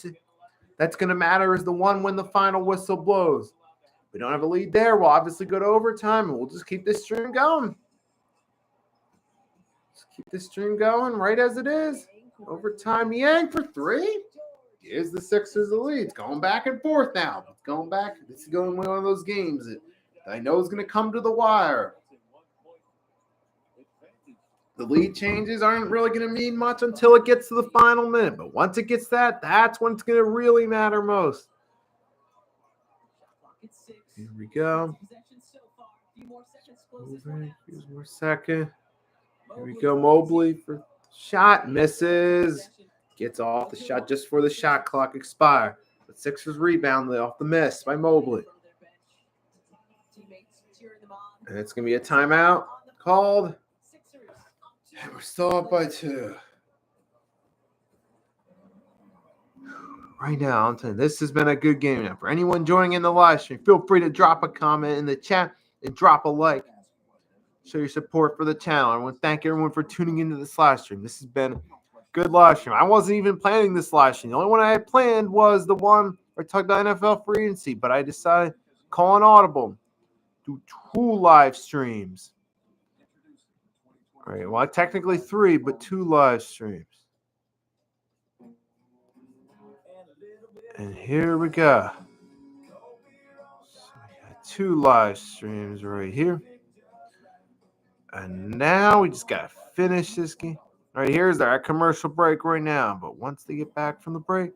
that's going to matter is the one when the final whistle blows. We don't have a lead there. We'll obviously go to overtime, and we'll just keep this stream going. Just keep this stream going right as it is. Overtime, Niang for 3. Gives the Sixers the lead. It's going back and forth now. It's going back. This is going to be one of those games that I know is going to come to the wire. The lead changes aren't really going to mean much until it gets to the final minute. But once it gets that's when it's going to really matter most. Here we go. Here's more second. Here we go. Mobley for shot. Misses. Gets off the shot just before the shot clock expire. The Sixers rebound off the miss by Mobley. And it's going to be a timeout called. And we're still up by 2. Right now, I'm telling you, this has been a good game. Now, for anyone joining in the live stream, feel free to drop a comment in the chat and drop a like. Show your support for the channel. I want to thank everyone for tuning into this live stream. This has been Good live stream. I wasn't even planning this live stream. The only one I had planned was the one where I talked about NFL free agency, but I decided call an audible. Do 2 live streams. All right. Well, technically 3, but 2 live streams. And here we go. So we got 2 live streams right here. And now we just got to finish this game. All right, here's our commercial break right now. But once they get back from the break,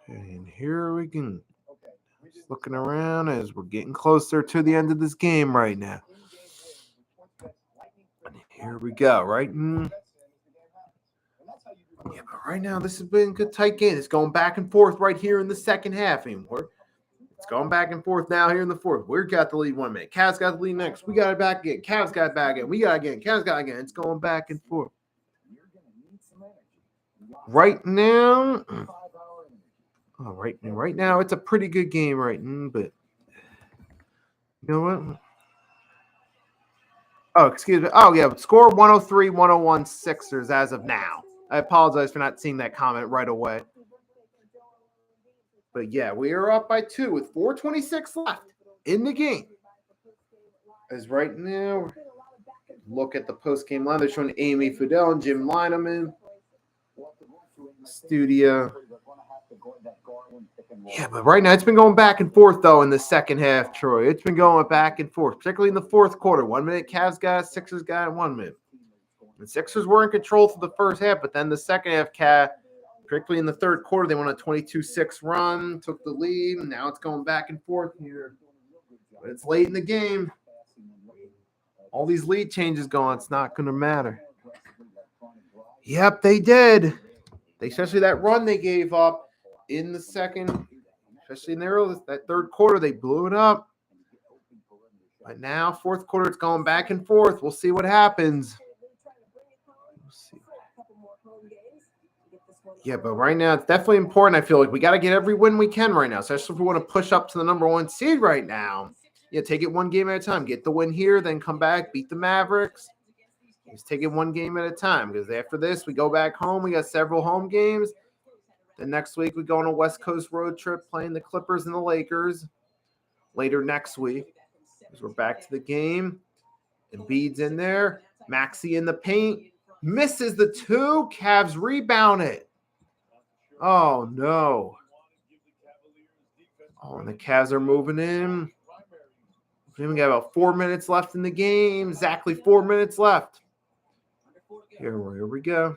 and here we go. Just looking around as we're getting closer to the end of this game right now. And here we go, right? Yeah, but right now this has been a good tight game. It's going back and forth right here in the second half. It's going back and forth now here in the fourth. We got the lead 1 minute. Cavs got the lead next. We got it back again. Cavs got it back again. We got it again. Cavs got it again. It's going back and forth. Right now, right now it's a pretty good game right now, but you know what? Oh, excuse me. Oh, yeah. Score 103-101 Sixers as of now. I apologize for not seeing that comment right away. But, yeah, we are up by 2 with 4:26 left in the game. As right now, look at the post-game line. They're showing Amy Fidel and Jim Lineman. Studio. Yeah, but right now it's been going back and forth, though, in the second half, Troy. It's been going back and forth, particularly in the fourth quarter. 1 minute, Cavs got it, Sixers got it 1 minute. The Sixers were in control for the first half, but then the second half, particularly in the third quarter, they won a 22-6 run, took the lead, and now it's going back and forth here. But it's late in the game. All these lead changes going, it's not going to matter. Yep, they did. Especially that run they gave up in the second, especially in that third quarter, they blew it up. But now, fourth quarter, it's going back and forth. We'll see what happens. Yeah, but right now, it's definitely important. I feel like we got to get every win we can right now, especially if we want to push up to the number 1 seed right now. Yeah, take it 1 game at a time. Get the win here, then come back, beat the Mavericks. Just take it 1 game at a time, because after this, we go back home. We got several home games. Then next week, we go on a West Coast road trip playing the Clippers and the Lakers later next week. As we're back to the game. Embiid's in there. Maxey in the paint. Misses the 2. Cavs rebound it. Oh, no. Oh, and the Cavs are moving in. We got about 4 minutes left in the game. Exactly 4 minutes left. Here we go.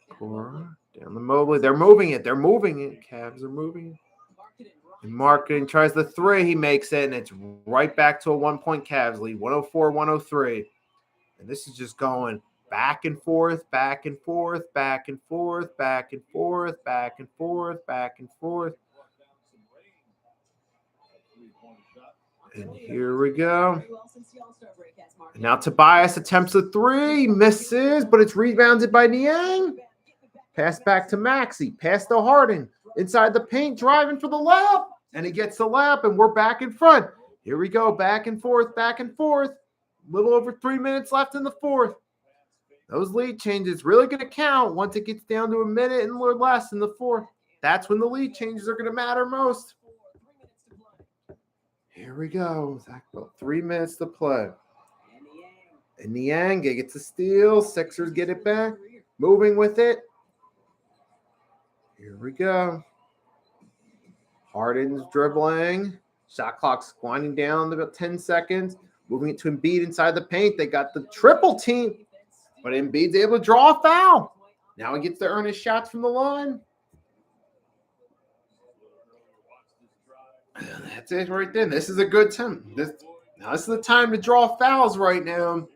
Cora down the Mobley. They're moving it. Cavs are moving it. And Marketing tries the 3. He makes it, and it's right back to a 1-point Cavs lead, 104-103. And this is just going back and forth, back and forth, back and forth, back and forth, back and forth, back and forth. And here we go. And now Tobias attempts a 3, misses, but it's rebounded by Niang. Pass back to Maxey. Pass to Harden. Inside the paint, driving for the layup. And he gets the layup, and we're back in front. Here we go, back and forth, back and forth. A little over 3 minutes left in the fourth. Those lead changes really going to count once it gets down to a minute and less in the fourth. That's when the lead changes are going to matter most. Here we go. About 3 minutes to play. And Niang gets a steal. Sixers get it back. Moving with it. Here we go. Harden's dribbling. Shot clock's winding down to about 10 seconds. Moving it to Embiid inside the paint. They got the triple team. But Embiid's able to draw a foul. Now he gets to earn his shots from the line. That's it right there. This is a good time. This is the time to draw fouls right now.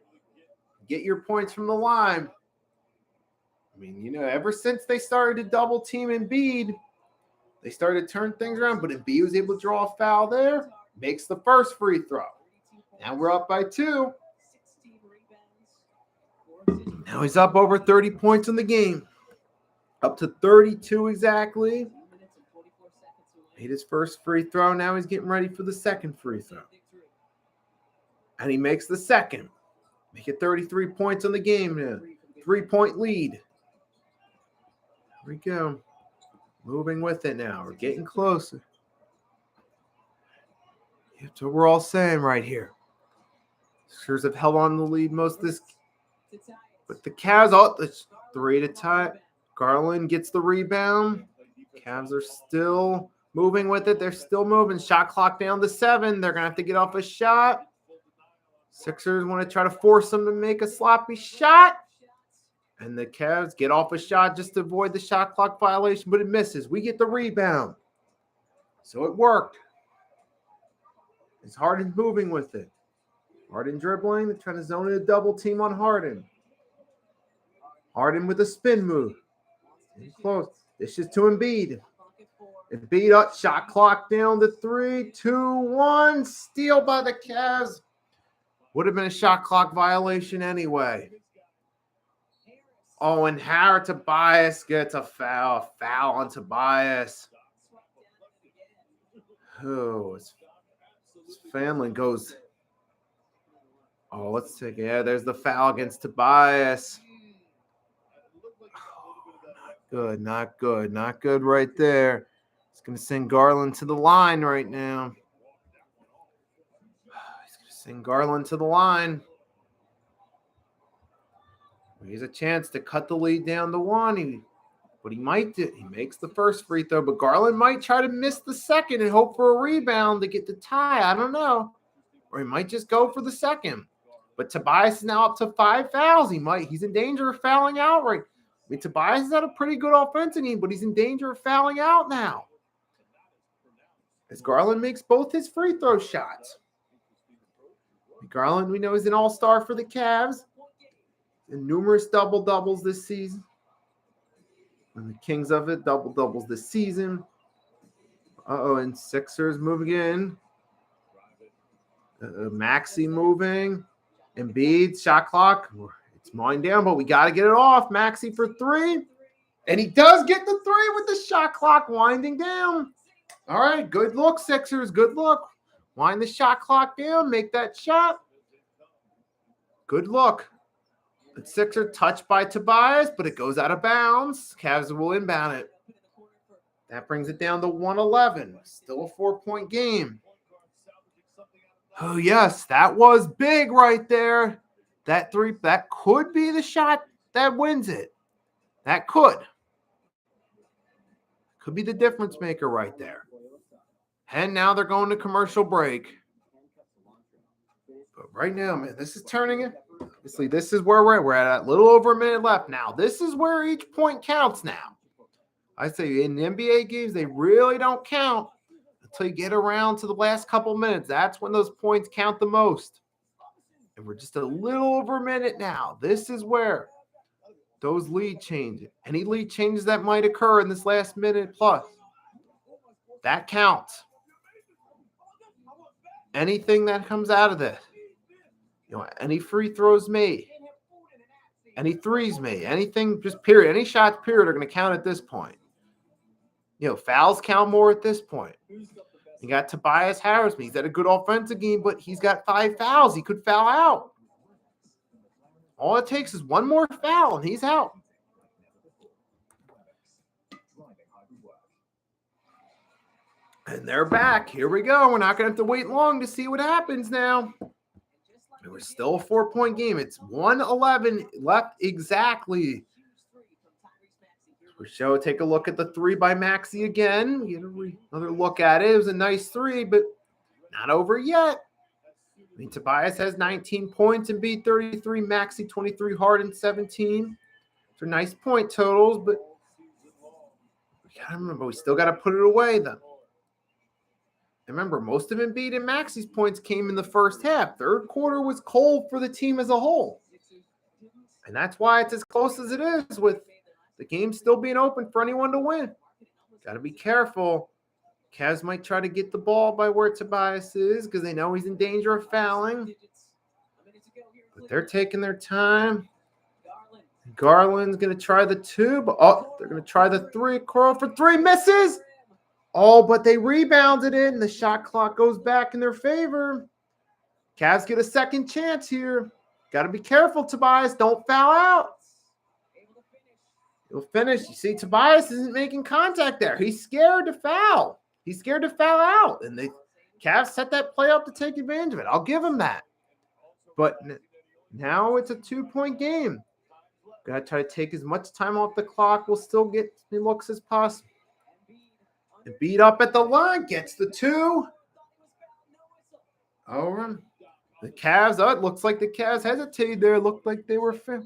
Get your points from the line. I mean, ever since they started to double team Embiid, they started to turn things around. But Embiid was able to draw a foul there. Makes the first free throw. Now we're up by 2. Now he's up over 30 points in the game. Up to 32 exactly. Made his first free throw. Now he's getting ready for the second free throw. And he makes the second. Make it 33 points on the game now. 3-point lead. Here we go. Moving with it now. We're getting closer. That's what we're all saying right here. Sixers have held on the lead most of this. But the Cavs, it's 3 to tie. Garland gets the rebound. Cavs are still moving with it. They're still moving. Shot clock down to 7. They're going to have to get off a shot. Sixers want to try to force them to make a sloppy shot. And the Cavs get off a shot just to avoid the shot clock violation, but it misses. We get the rebound. So it worked. It's Harden moving with it. Harden dribbling. They're trying to zone in a double team on Harden. Harden with a spin move. Close. This is to Embiid. Embiid up. Shot clock down to 3, 2, 1. Steal by the Cavs. Would have been a shot clock violation anyway. Oh, and Tobias gets a foul. Foul on Tobias. Oh, his family goes. Oh, let's take it. Yeah, there's the foul against Tobias. Oh, not good right there. He's going to send Garland to the line right now. He's going to send Garland to the line. He has a chance to cut the lead down to 1. But he might do. He makes the first free throw, but Garland might try to miss the second and hope for a rebound to get the tie. I don't know. Or he might just go for the second. But Tobias is now up to 5 fouls. He's in danger of fouling out right. I mean, Tobias has had a pretty good offensive game, but he's in danger of fouling out now. As Garland makes both his free throw shots. Garland, we know, is an all-star for the Cavs. And numerous double-doubles this season. And the kings of it, double-doubles this season. And Sixers moving in. Maxey moving. Embiid, shot clock. It's mowing down, but we got to get it off. Maxey for 3. And he does get the 3 with the shot clock winding down. All right, good look, Sixers. Good look. Wind the shot clock down. Make that shot. Good look. The Sixer touched by Tobias, but it goes out of bounds. Cavs will inbound it. That brings it down to 111. Still a 4-point game. Oh, yes, that was big right there. That 3, that could be the shot that wins it. That could. Could be the difference maker right there. And now they're going to commercial break. But right now, man, this is turning it. Obviously, this is where we're at. We're at a little over a minute left now. This is where each point counts now. I say in NBA games, they really don't count until you get around to the last couple minutes. That's when those points count the most. And we're just a little over a minute now. This is where those lead changes. Any lead changes that might occur in this last minute plus, that counts. Anything that comes out of this. Any free throws made, any threes made, anything, just period, any shots, period, are going to count at this point. Fouls count more at this point. You got Tobias Harris. He's had a good offensive game, but he's got 5 fouls. He could foul out. All it takes is one more foul, and he's out. And they're back. Here we go. We're not going to have to wait long to see what happens now. It was still a 4-point game. It's 1:11 left exactly. So take a look at the 3 by Maxey again. Get another look at it. It was a nice 3, but not over yet. I mean, Tobias has 19 points and beat 33. Maxey 23, Harden 17. They're nice point totals, but we got to remember we still got to put it away then. Remember, most of Embiid and Maxey's points came in the first half. Third quarter was cold for the team as a whole. And that's why it's as close as it is with the game still being open for anyone to win. Got to be careful. Cavs might try to get the ball by where Tobias is because they know he's in danger of fouling. But they're taking their time. Garland's going to try the 2, but they're going to try the 3. Curl for 3, misses. Oh, but they rebounded it, and the shot clock goes back in their favor. Cavs get a second chance here. Got to be careful, Tobias. Don't foul out. He'll finish. You see, Tobias isn't making contact there. He's scared to foul. He's scared to foul out. And the Cavs set that play up to take advantage of it. I'll give him that. But now it's a 2-point game. Got to try to take as much time off the clock. We'll still get as looks as possible. And beat up at the line. Gets the 2. Oh, the Cavs. Oh, it looks like the Cavs hesitated there. It looked like they were fit.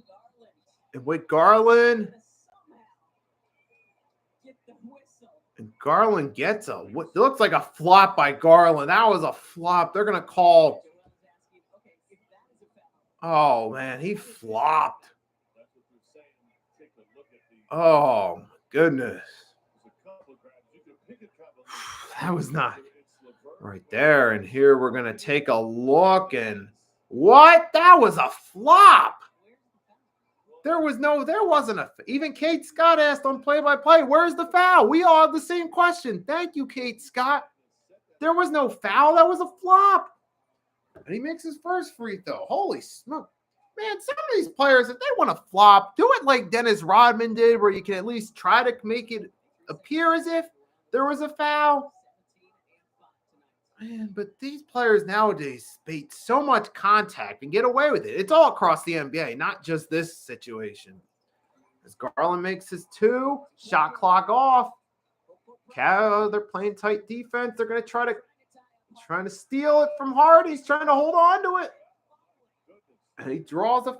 And with Garland. And Garland gets what it looks like a flop by Garland. That was a flop. They're going to call. Oh, man, he flopped. Oh, my goodness. That was not right there. And here we're going to take a look. And what? That was a flop. There wasn't even Kate Scott asked on play-by-play, where's the foul? We all have the same question. Thank you, Kate Scott. There was no foul. That was a flop. And he makes his first free throw. Holy smoke. Man, some of these players, if they want to flop, do it like Dennis Rodman did, where you can at least try to make it appear as if there was a foul. Man, but these players nowadays bait so much contact and get away with it. It's all across the NBA, not just this situation. As Garland makes his 2, shot clock off. They're playing tight defense. They're going to trying to steal it from Hart. He's trying to hold on to it. And he draws a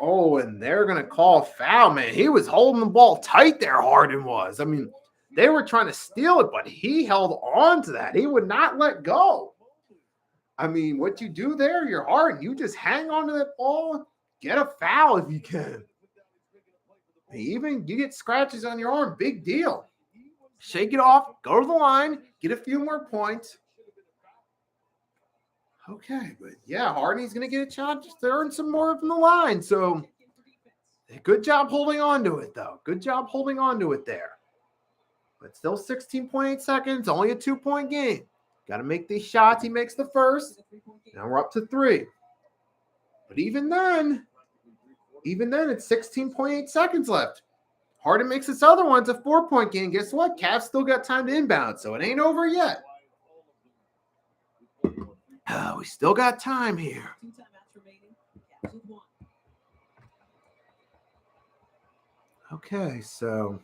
Oh, and they're going to call a foul, man. He was holding the ball tight there, Harden was. I mean, they were trying to steal it, but he held on to that. He would not let go. I mean, what you do there, you're Harden. You just hang on to that ball, get a foul if you can. Even you get scratches on your arm, big deal. Shake it off, go to the line, get a few more points. Okay, but yeah, Harden's going to get a chance to earn some more from the line. So good job holding on to it, though. Good job holding on to it there. But still 16.8 seconds, only a 2-point game. Got to make these shots. He makes the first. Now we're up to 3. But even then, it's 16.8 seconds left. Harden makes this other one. It's a 4-point game. Guess what? Cavs still got time to inbound, so it ain't over yet. We still got time here. Okay, so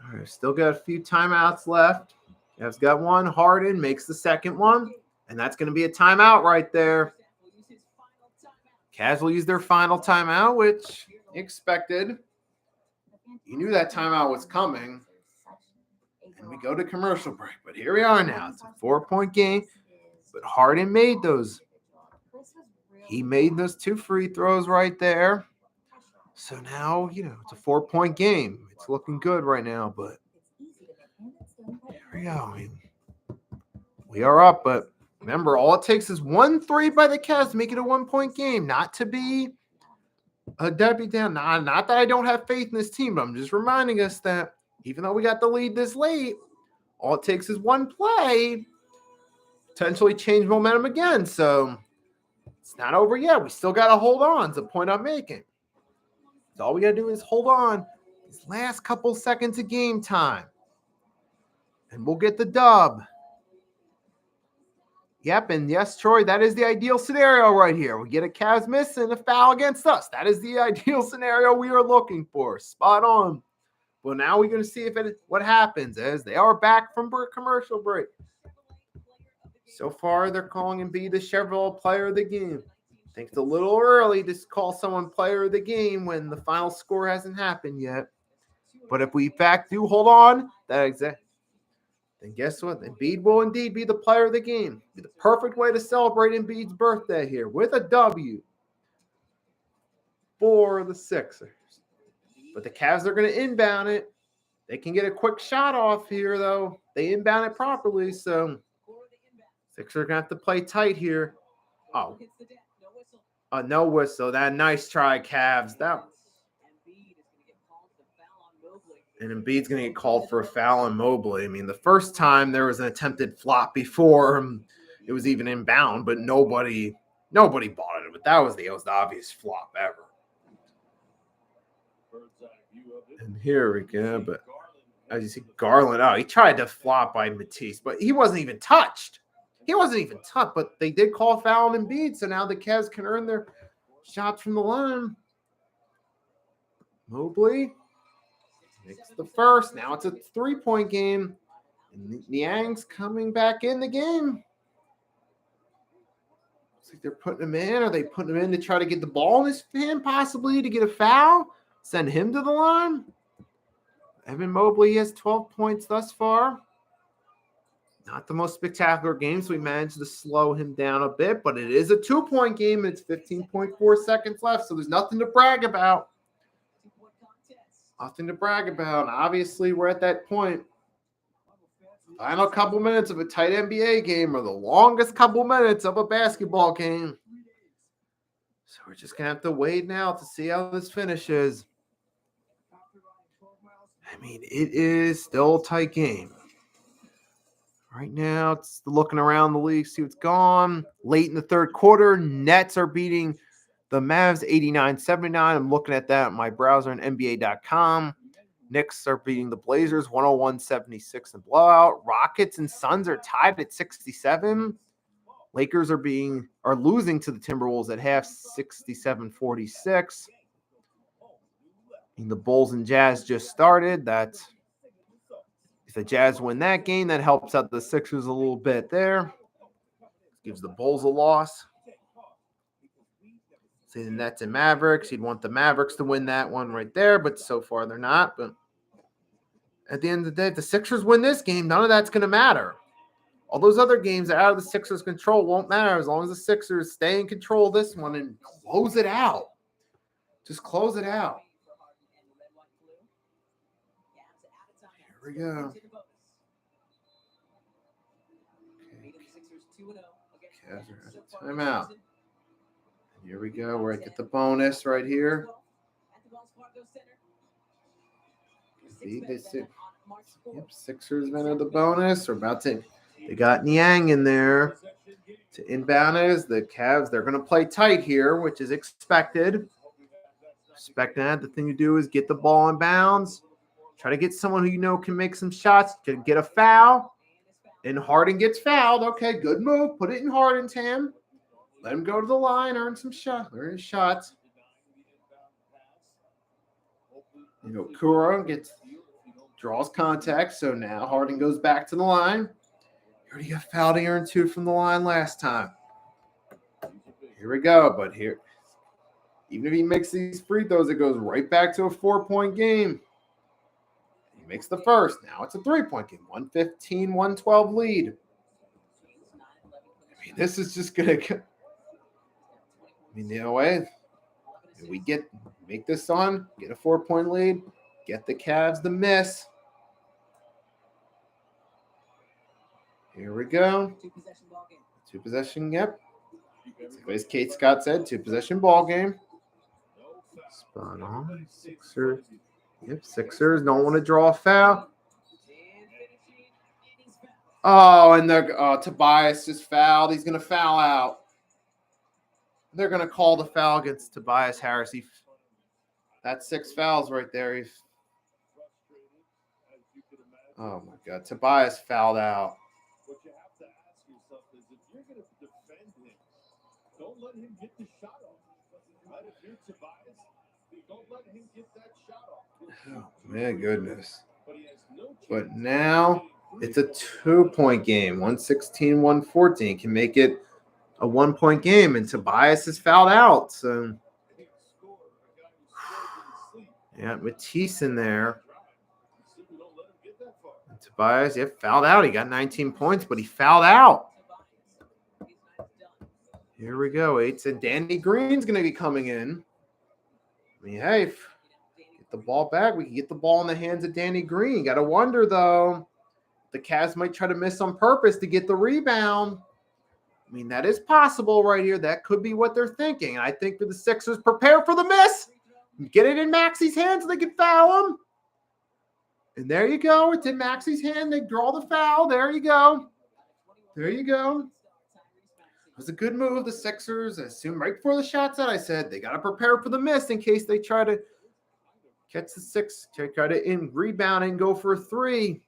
all right, still got a few timeouts left. Cavs got one. Harden makes the second one, and that's going to be a timeout right there. Cavs will use their final timeout, which expected. You knew that timeout was coming. And we go to commercial break. But here we are now. It's a 4-point game. But Harden made those. He made those 2 free throws right there. So now, it's a 4-point game. It's looking good right now. But here we go. I mean, we are up. But remember, all it takes is 1 3 by the Cavs to make it a 1-point game. Not to be a Debbie down. Not that I don't have faith in this team, but I'm just reminding us that even though we got the lead this late, all it takes is 1 play, potentially change momentum again. So it's not over yet. We still got to hold on. It's the point I'm making. So all we got to do is hold on these last couple seconds of game time, and we'll get the dub. Yep, and yes, Troy, that is the ideal scenario right here. We get a Cavs miss and a foul against us. That is the ideal scenario we are looking for. Spot on. Well, now we're going to see what happens as they are back from commercial break. So far, they're calling Embiid the Chevrolet player of the game. I think it's a little early to call someone player of the game when the final score hasn't happened yet. But if we in fact do hold on, then guess what? Embiid will indeed be the player of the game. Be the perfect way to celebrate Embiid's birthday here with a W for the Sixers. But the Cavs are going to inbound it. They can get a quick shot off here, though. They inbound it properly, so Sixers are going to have to play tight here. Oh, no whistle. That nice try, Cavs. That And Embiid's going to get called for a foul on Mobley. I mean, the first time there was an attempted flop before it was even inbound, but nobody bought it. But that was the most obvious flop ever. And here we go. But as you see, Garland, he tried to flop by Matisse, but he wasn't even touched. But they did call a foul on Embiid, so now the Cavs can earn their shots from the line. Mobley makes the first. Now it's a 3-point game. And Niang's coming back in the game. Looks like they're putting him in. Are they putting him in to try to get the ball in his hand, possibly to get a foul? Send him to the line? Evan Mobley has 12 points thus far. Not the most spectacular game, so we managed to slow him down a bit, but it is a 2-point game, and it's 15.4 seconds left, so there's nothing to brag about. Obviously, we're at that point. Final couple minutes of a tight NBA game are the longest couple minutes of a basketball game. So we're just going to have to wait now to see how this finishes. I mean, it is still a tight game. Right now, it's looking around the league, see what's gone. Late in the third quarter, Nets are beating the Mavs 89-79. I'm looking at that in my browser on NBA.com. Knicks are beating the Blazers 101-76 in blowout. Rockets and Suns are tied at 67. Lakers are losing to the Timberwolves at half 67-46. And the Bulls and Jazz just started. If the Jazz win that game, that helps out the Sixers a little bit there. Gives the Bulls a loss. Say the Nets and Mavericks. You'd want the Mavericks to win that one right there, but so far they're not. But at the end of the day, if the Sixers win this game, none of that's going to matter. All those other games are out of the Sixers' control. Won't matter as long as the Sixers stay in control of this one and close it out. Just close it out. Here we go. Cavs are at timeout. Here we go. We're at the bonus right here. Sixers enter the bonus. They got Niang in there to inbound it. As the Cavs, they're going to play tight here, which is expected. Expecting that. The thing to do is get the ball in bounds. Try to get someone who you know can make some shots, can get a foul. And Harden gets fouled. Okay, good move. Put it in Harden's hand. Let him go to the line, earn some shots. Earn his shots. Kura draws contact, so now Harden goes back to the line. He already got fouled. He earned 2 from the line last time. Here we go. But here, even if he makes these free throws, it goes right back to a 4-point game. He makes the first. Now it's a 3-point game. 115-112 lead. I mean, this is just going to – way, we make this on, get a 4-point lead, get the Cavs the miss. Here we go. 2-possession, yep. As Kate Scott said, 2-possession ball game. Spot on. Sixers. Yep, Sixers don't want to draw a foul. Oh, and Tobias just fouled. He's going to foul out. They're going to call the foul against Tobias Harris. That's 6 fouls right there. Oh, my God. Tobias fouled out. What you have to ask yourself is if you're going to defend him, don't let him get the shot off. Right? If you're Tobias, don't let him get that shot off. Oh, man, goodness. But now it's a 2-point game. 116-114 can make it a 1-point game, and Tobias is fouled out. So, yeah, Matisse in there. And Tobias, fouled out. He got 19 points, but he fouled out. Here we go. And Danny Green's going to be coming in. I mean, hey, get the ball back. We can get the ball in the hands of Danny Green. Got to wonder, though, the Cavs might try to miss on purpose to get the rebound. I mean, that is possible right here. That could be what they're thinking. I think for the Sixers, prepare for the miss. Get it in Maxi's hands so they can foul him. And there you go. It's in Maxi's hand. They draw the foul. There you go. There you go. It was a good move. The Sixers, I assume right before the shot's out, I said they got to prepare for the miss in case they try to catch the six, try to rebound and go for a three.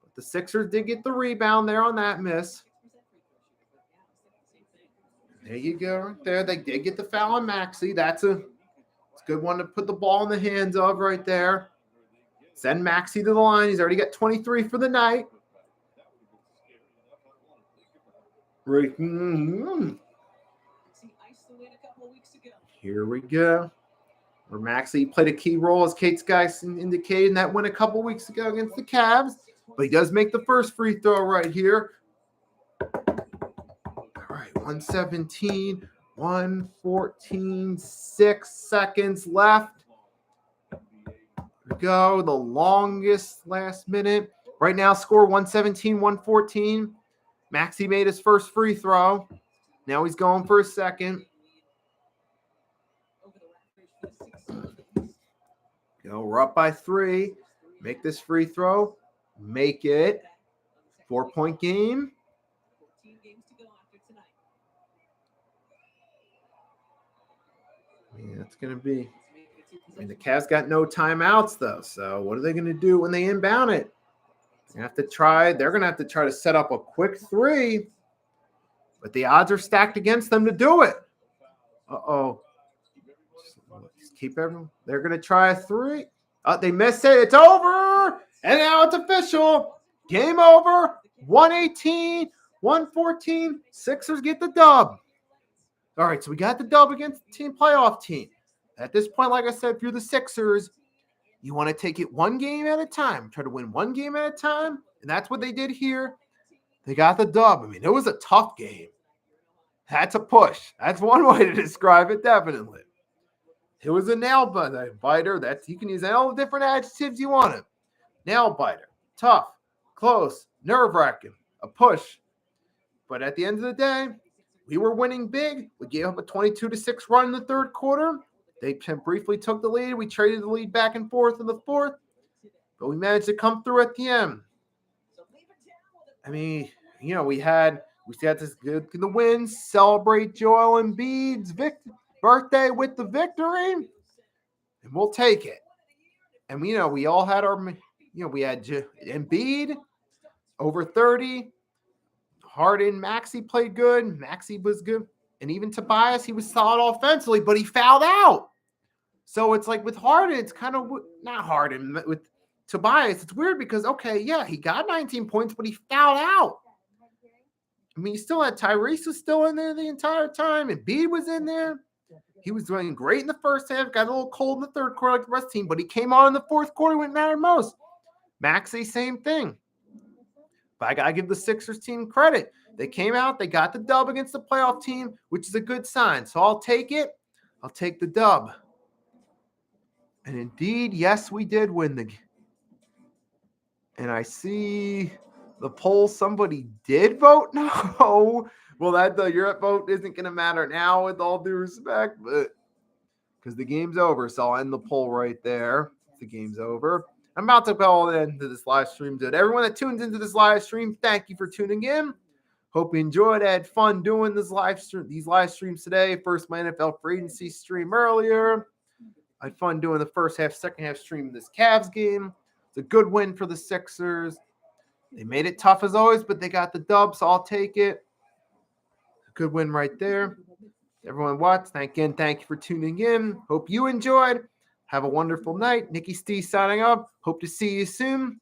But the Sixers did get the rebound there on that miss. There you go, right there. They did get the foul on Maxey. It's a good one to put the ball in the hands of right there. Send Maxey to the line. He's already got 23 for the night. Right. Here we go. Where Maxey played a key role, as Kate's guys indicated, in that win a couple weeks ago against the Cavs. But he does make the first free throw right here. All right, 117, 114, 6 seconds left. Here we go. The longest last minute. Right now, score 117, 114. Maxey made his first free throw. Now he's going for a second. Go, we're up by 3. Make this free throw. Make it 4-point game. Yeah, it's going to be. I mean, the Cavs got no timeouts, though. So what are they going to do when they inbound it? They're going to have to try to set up a quick 3. But the odds are stacked against them to do it. Uh-oh. Just keep everyone. They're going to try a 3. They missed it. It's over. And now it's official. Game over. 118, 114. Sixers get the dub. All right, so we got the dub against the team playoff team. At this point, like I said, if you're the Sixers, you want to take it one game at a time. Try to win one game at a time. And that's what they did here. They got the dub. I mean, it was a tough game. That's a push. That's one way to describe it, definitely. It was a nail biter. You can use all the different adjectives you want it. Nail biter, tough, close, nerve-wracking, a push. But at the end of the day, we were winning big. We gave up a 22-6 run in the third quarter. They briefly took the lead. We traded the lead back and forth in the fourth. But we managed to come through at the end. I mean, we had this good the wins, celebrate Joel Embiid's birthday with the victory, and we'll take it. And we all had we had Embiid over 30. Harden, Maxey played good. Maxey was good. And even Tobias, he was solid offensively, but he fouled out. So it's like with Harden, it's kind of not Harden. With Tobias, it's weird because, he got 19 points, but he fouled out. I mean, you still had Tyrese was still in there the entire time, and Embiid was in there. He was doing great in the first half, got a little cold in the third quarter like the rest of the team, but he came on in the fourth quarter when it mattered most. Maxey, same thing. But I got to give the Sixers team credit. They came out, they got the dub against the playoff team, which is a good sign. So I'll take it. I'll take the dub. And indeed, yes, we did win the game. And I see the poll, somebody did vote no. Well, your vote isn't going to matter now with all due respect, but because the game's over. So I'll end the poll right there. The game's over. I'm about to go into this live stream. To everyone that tunes into this live stream, thank you for tuning in. Hope you enjoyed. I had fun doing these live streams today. First, my NFL free agency stream earlier. I had fun doing the first half, second half stream of this Cavs game. It's a good win for the Sixers. They made it tough as always, but they got the dub, so I'll take it. A good win right there. Everyone watched. Thank you for tuning in. Hope you enjoyed. Have a wonderful night. Nikki Stee signing up. Hope to see you soon.